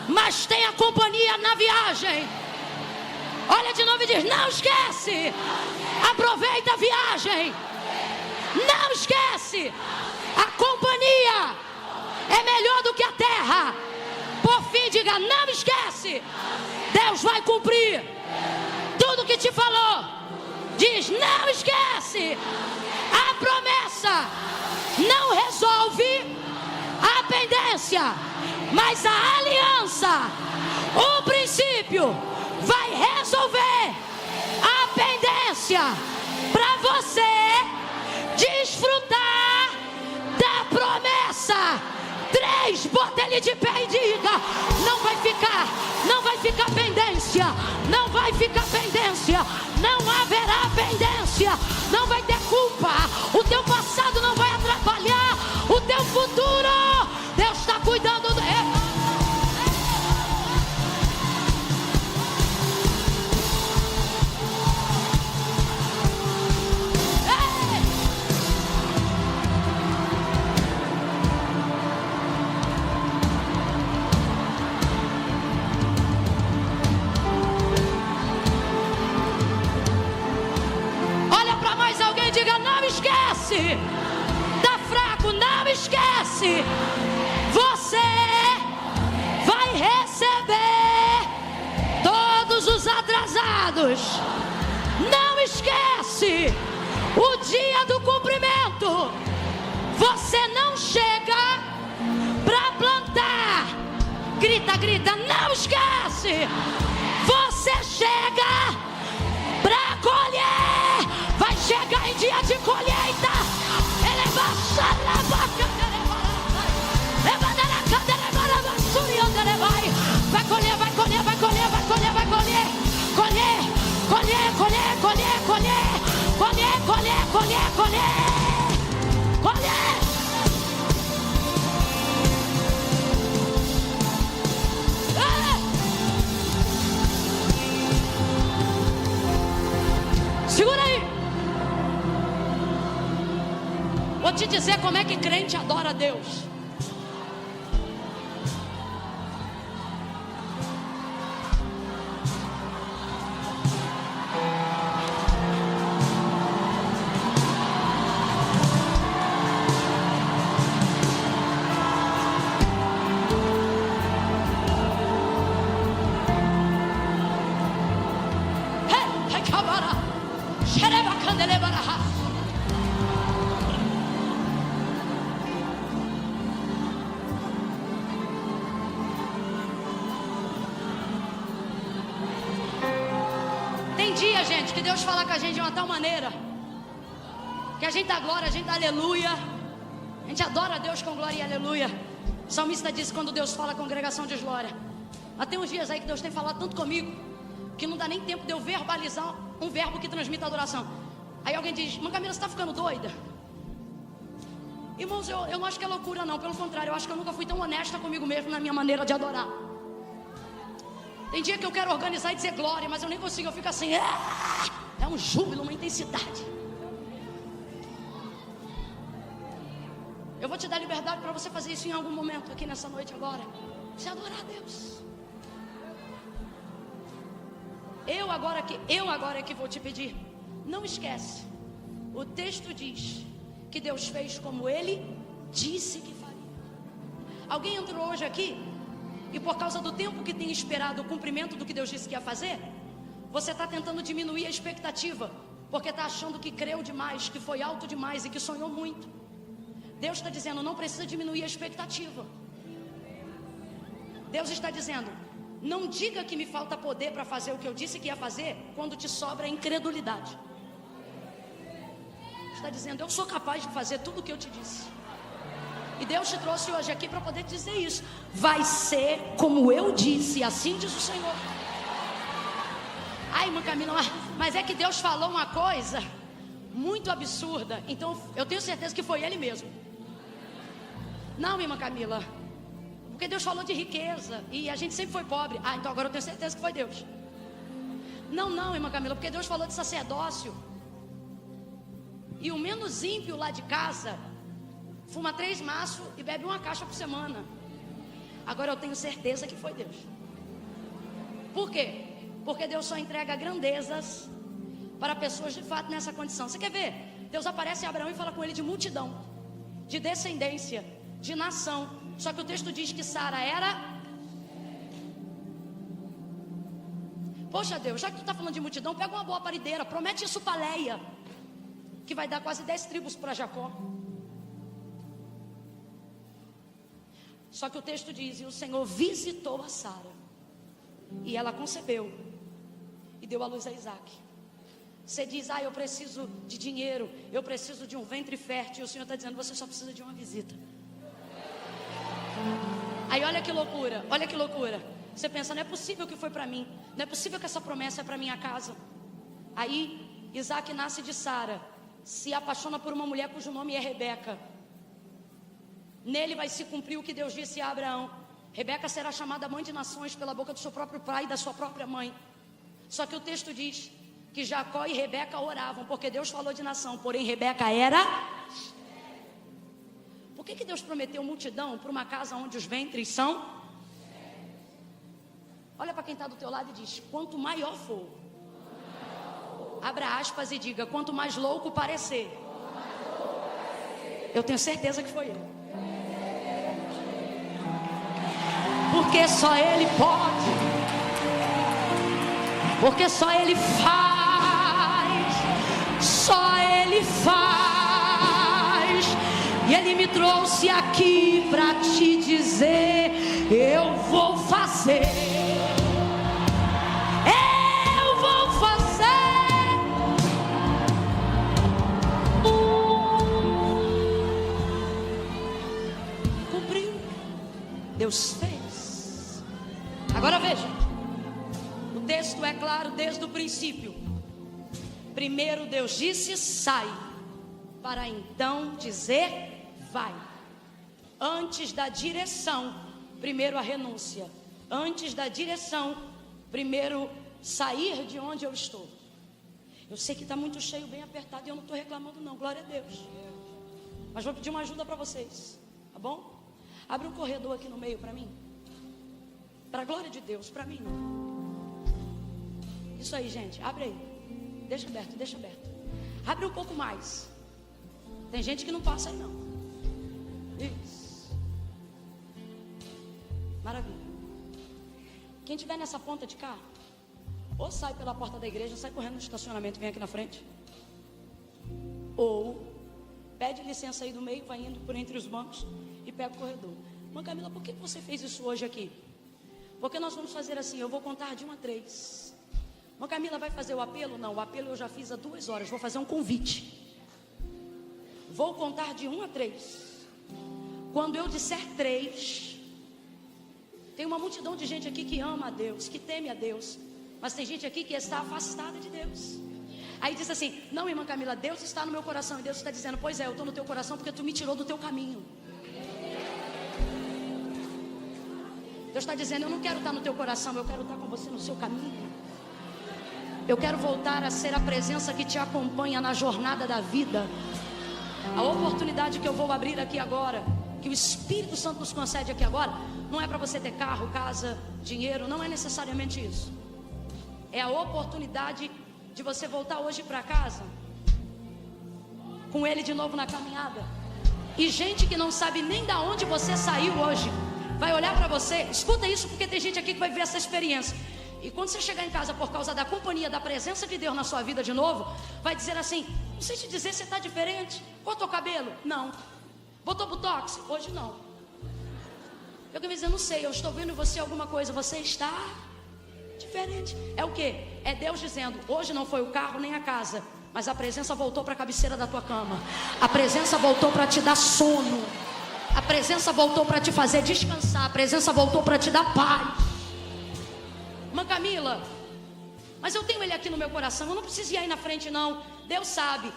mas tem a companhia na viagem. Olha de novo e diz: não esquece. Aproveita a viagem. Não esquece. A companhia é melhor do que a terra. Por fim, diga: não esquece. Deus vai cumprir tudo que te falou. Diz: não esquece. A promessa não resolve a pendência, mas a aliança, o princípio, vai resolver a pendência para você desfrutar da promessa. 3, bota ele de pé e diga: não vai ficar pendência, não vai ficar pendência, não haverá pendência, não vai ter culpa, o teu passado não vai atrapalhar o teu futuro. Deus está cuidando do... Diga: não esquece. Tá fraco, não esquece. Você vai receber todos os atrasados. Não esquece. O dia do cumprimento. Você não chega para plantar. Grita, grita: não esquece. Você chega para colher. Vai chegar em dia de colheita. Ele vai colher, vai colher, vai colher, vai colher, vai colher. Colher, colher, colher, colher, colher. Colher, colher, colher, colher. Colher. Segura aí. Vou te dizer como é que crente adora a Deus. gente, que Deus fala com a gente de uma tal maneira que a gente dá glória, a gente dá aleluia. A gente adora a Deus com glória e aleluia. O salmista disse: quando Deus fala, a congregação diz glória. Mas tem uns dias aí que Deus tem falado tanto comigo que não dá nem tempo de eu verbalizar um verbo que transmite a adoração. Aí alguém diz: Irmã Camila, você está ficando doida? Irmãos, eu não acho que é loucura não. Pelo contrário, eu acho que eu nunca fui tão honesta comigo mesmo na minha maneira de adorar. Tem dia que eu quero organizar e dizer glória, mas eu nem consigo, eu fico assim, é um júbilo, uma intensidade. Eu vou te dar liberdade para você fazer isso em algum momento aqui nessa noite agora. Você adorar a Deus. Eu agora é que vou te pedir. Não esquece. O texto diz que Deus fez como Ele disse que faria. Alguém entrou hoje aqui e por causa do tempo que tem esperado o cumprimento do que Deus disse que ia fazer, você está tentando diminuir a expectativa, porque está achando que creu demais, que foi alto demais e que sonhou muito. Deus está dizendo: não precisa diminuir a expectativa. Deus está dizendo: não diga que me falta poder para fazer o que eu disse que ia fazer, quando te sobra incredulidade. Está dizendo: eu sou capaz de fazer tudo o que eu te disse. E Deus te trouxe hoje aqui para poder te dizer isso. Vai ser como eu disse, assim diz o Senhor. Ai, irmã Camila, mas é que Deus falou uma coisa muito absurda. Então eu tenho certeza que foi Ele mesmo. Não, irmã Camila, porque Deus falou de riqueza e a gente sempre foi pobre. Ah, então agora eu tenho certeza que foi Deus. Não, irmã Camila, porque Deus falou de sacerdócio. E o menos ímpio lá de casa fuma 3 maços e bebe uma caixa por semana. Agora eu tenho certeza que foi Deus. Por quê? Porque Deus só entrega grandezas para pessoas de fato nessa condição. Você quer ver? Deus aparece a Abraão e fala com ele de multidão, de descendência, de nação. Só que o texto diz que Sara era... Poxa Deus, já que tu está falando de multidão, pega uma boa parideira, promete isso para Leia, que vai dar quase 10 tribos para Jacó. Só que o texto diz: e o Senhor visitou a Sara, e ela concebeu e deu à luz a Isaac. Você diz: eu preciso de dinheiro, eu preciso de um ventre fértil. E o Senhor está dizendo: você só precisa de uma visita. Aí olha que loucura, olha que loucura. Você pensa: não é possível que foi para mim, não é possível que essa promessa é para minha casa. Aí Isaac nasce de Sara, se apaixona por uma mulher cujo nome é Rebeca. Nele vai se cumprir o que Deus disse a Abraão: Rebeca será chamada mãe de nações pela boca do seu próprio pai e da sua própria mãe. Só que o texto diz que Jacó e Rebeca oravam, porque Deus falou de nação, porém Rebeca era... Por que Deus prometeu multidão para uma casa onde os ventres são? Olha para quem está do teu lado e diz: quanto maior for, abra aspas e diga: quanto mais louco parecer, eu tenho certeza que foi ele. Porque só Ele pode, porque só Ele faz, só Ele faz. E Ele me trouxe aqui para te dizer: eu vou fazer, eu vou fazer. Cumpriu, Deus fez. Agora veja, o texto é claro desde o princípio. Primeiro Deus disse: sai, para então dizer: vai. Antes da direção, primeiro a renúncia. Antes da direção, primeiro sair de onde eu estou. Eu sei que está muito cheio, bem apertado, e eu não estou reclamando não, glória a Deus. Mas vou pedir uma ajuda para vocês, tá bom? Abre um corredor aqui no meio para mim. Para a glória de Deus, para mim não. Isso aí, gente, abre aí. Deixa aberto, deixa aberto. Abre um pouco mais. Tem gente que não passa aí não. Isso. Maravilha. Quem estiver nessa ponta de cá, ou sai pela porta da igreja, sai correndo no estacionamento, vem aqui na frente. Ou pede licença aí do meio, vai indo por entre os bancos e pega o corredor. Irmã Camila, por que você fez isso hoje aqui? Porque nós vamos fazer assim: eu vou contar de 1 a 3. Irmã Camila, vai fazer o apelo? Não, o apelo eu já fiz há 2 horas. Vou fazer um convite. Vou contar de 1 a 3. Quando eu disser 3, tem uma multidão de gente aqui que ama a Deus, que teme a Deus, mas tem gente aqui que está afastada de Deus. Aí diz assim: não, irmã Camila, Deus está no meu coração. E Deus está dizendo: pois é, eu estou no teu coração porque tu me tirou do teu caminho. Deus está dizendo: eu não quero estar no teu coração, eu quero estar com você no seu caminho. Eu quero voltar a ser a presença que te acompanha na jornada da vida. A oportunidade que eu vou abrir aqui agora, que o Espírito Santo nos concede aqui agora, não é para você ter carro, casa, dinheiro, não é necessariamente isso. É a oportunidade de você voltar hoje para casa com Ele de novo na caminhada. E gente que não sabe nem da onde você saiu hoje vai olhar para você. Escuta isso, porque tem gente aqui que vai ver essa experiência. E quando você chegar em casa por causa da companhia, da presença de Deus na sua vida de novo, vai dizer assim: não sei te dizer, você está diferente. Cortou o cabelo? Não. Botou botox? Hoje não. Eu quero dizer, não sei, eu estou vendo em você alguma coisa. Você está diferente. É o que? É Deus dizendo: hoje não foi o carro nem a casa, mas a presença voltou para a cabeceira da tua cama. A presença voltou para te dar sono. A presença voltou para te fazer descansar. A presença voltou para te dar paz. Irmã Camila, mas eu tenho Ele aqui no meu coração, eu não preciso ir aí na frente não. Deus sabe,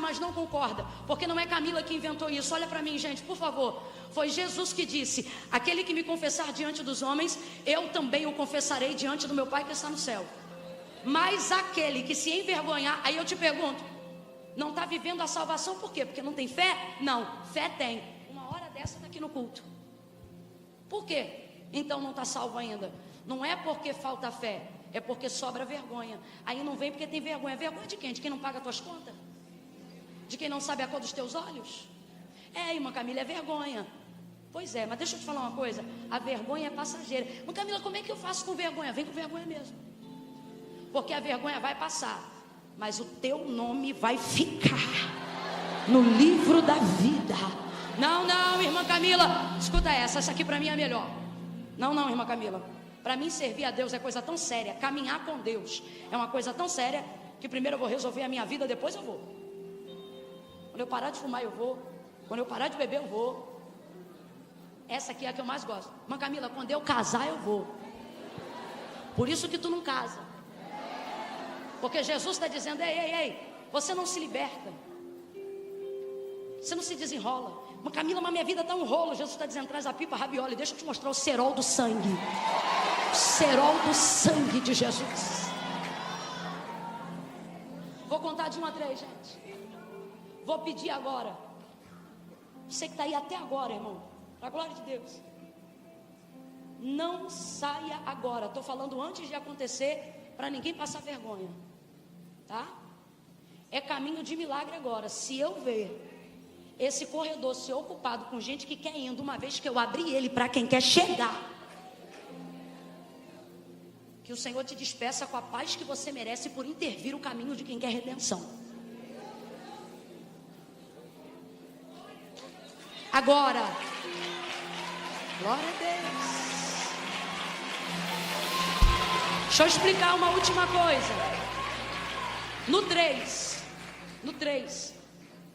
mas não concorda, porque não é Camila que inventou isso. Olha para mim, gente, por favor. Foi Jesus que disse: aquele que me confessar diante dos homens, eu também o confessarei diante do meu Pai que está no céu. Mas aquele que se envergonhar, aí eu te pergunto, não está vivendo a salvação por quê? Porque não tem fé? Não, fé tem. Uma hora dessa está aqui no culto. Por quê? Então não está salvo ainda. Não é porque falta fé, é porque sobra vergonha. Aí não vem porque tem vergonha. Vergonha de quem? De quem não paga as tuas contas? De quem não sabe a cor dos teus olhos? É, irmã Camila, é vergonha. Pois é, mas deixa eu te falar uma coisa: a vergonha é passageira. Irmã Camila, como é que eu faço com vergonha? Vem com vergonha mesmo. Porque a vergonha vai passar, mas o teu nome vai ficar no livro da vida. Não, irmã Camila, escuta essa aqui para mim é melhor. Não, irmã Camila, para mim servir a Deus é coisa tão séria. Caminhar com Deus é uma coisa tão séria que primeiro eu vou resolver a minha vida, depois eu vou. Quando eu parar de fumar eu vou. Quando eu parar de beber eu vou. Essa aqui é a que eu mais gosto. Irmã Camila, quando eu casar eu vou. Por isso que tu não casa. Porque Jesus está dizendo: ei, você não se liberta, você não se desenrola. Mas Camila, mas minha vida está um rolo. Jesus está dizendo: traz a pipa rabioli, deixa eu te mostrar o cerol do sangue. O cerol do sangue de Jesus. Vou contar de 1 a 3, gente. Vou pedir agora, você que está aí até agora, irmão, para a glória de Deus, não saia agora. Estou falando antes de acontecer, para ninguém passar vergonha, tá? É caminho de milagre agora. Se eu ver esse corredor ser ocupado com gente que quer indo, uma vez que eu abri ele para quem quer chegar, que o Senhor te despeça com a paz que você merece por intervir o caminho de quem quer redenção. Agora, glória a Deus. Deixa eu explicar uma última coisa. No 3,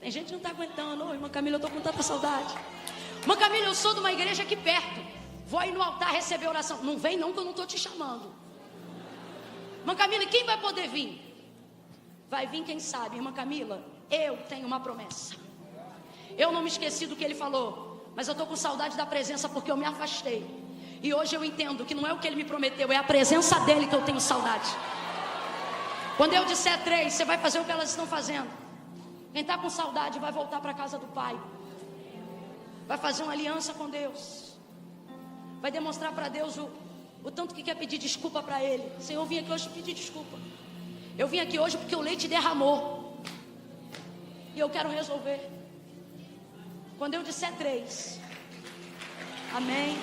tem gente que não está aguentando. Ô, irmã Camila, eu estou com tanta saudade. Irmã Camila, eu sou de uma igreja aqui perto, vou aí no altar receber oração. Não vem não, que eu não estou te chamando. Irmã Camila, quem vai poder vir? Vai vir quem sabe. Irmã Camila, eu tenho uma promessa. Eu não me esqueci do que ele falou, mas eu estou com saudade da presença porque eu me afastei. E hoje eu entendo que não é o que ele me prometeu, é a presença dele que eu tenho saudade. Quando eu disser 3, você vai fazer o que elas estão fazendo. Quem está com saudade vai voltar para a casa do Pai, vai fazer uma aliança com Deus, vai demonstrar para Deus o tanto que quer pedir desculpa para Ele. Senhor, eu vim aqui hoje pedir desculpa. Eu vim aqui hoje porque o leite derramou e eu quero resolver. Quando eu disser 3, amém.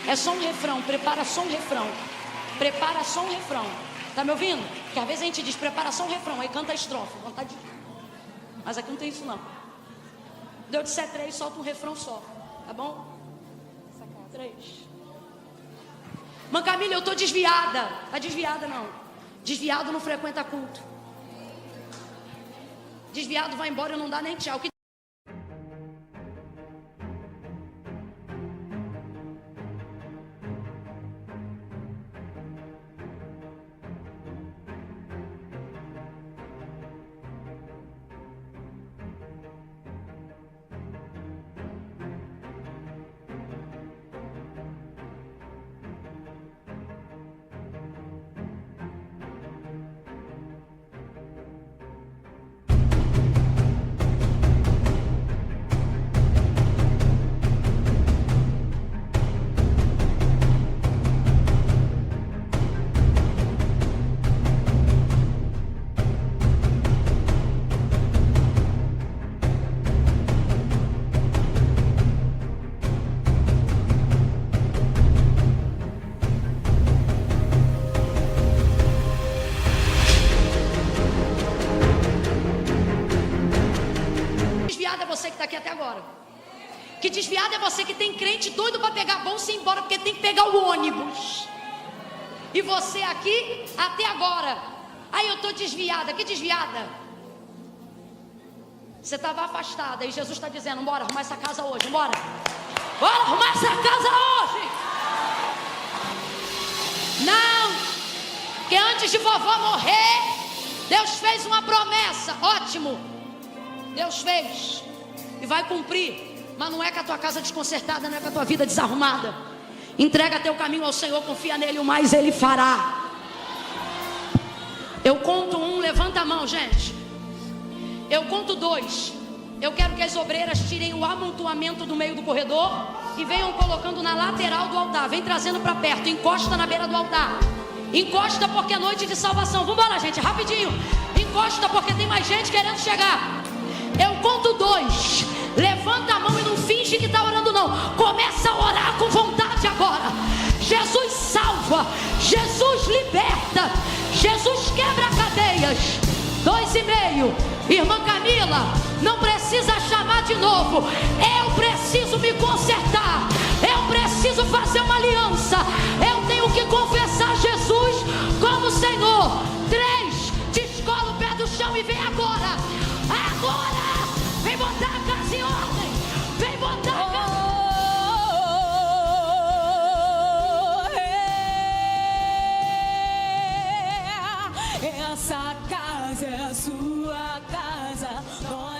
É só um refrão, prepara só um refrão. Prepara só um refrão. Tá me ouvindo? Porque às vezes a gente diz, prepara só um refrão, aí canta a estrofe, vontade de... Mas aqui não tem isso não. Quando eu disser 3, solta um refrão só. Tá bom? 3. Mãe Camila, eu estou desviada. Está desviada não. Desviado não frequenta culto. Desviado vai embora e não dá nem tchau. Você que está aqui até agora. Que desviado é você que tem crente doido para pegar a bolsa e ir embora porque tem que pegar o ônibus. E você aqui até agora. Aí eu estou desviada. Que desviada? Você estava afastada e Jesus está dizendo: bora arrumar essa casa hoje, bora. Bora arrumar essa casa hoje. Não, que antes de vovó morrer, Deus fez uma promessa. Ótimo, Deus fez e vai cumprir, mas não é com a tua casa desconcertada, não é com a tua vida desarrumada. Entrega teu caminho ao Senhor, confia nele, o mais ele fará. Eu conto 1, levanta a mão, gente. Eu conto 2. Eu quero que as obreiras tirem o amontoamento do meio do corredor e venham colocando na lateral do altar. Vem trazendo para perto, encosta na beira do altar. Encosta porque é noite de salvação. Vamos lá, gente, rapidinho. Encosta porque tem mais gente querendo chegar. Eu conto 2. Levanta a mão e não finge que está orando não. Começa a orar com vontade agora. Jesus salva, Jesus liberta, Jesus quebra cadeias. 2,5. Irmã Camila, não precisa chamar de novo. Eu preciso me consertar. Eu preciso fazer uma aliança. Eu tenho que confessar Jesus como Senhor. 3. Descola o pé do chão e vem agora. Agora! Vem botar a casa em ordem. Vem botar a casa. Essa casa é a sua casa. Nós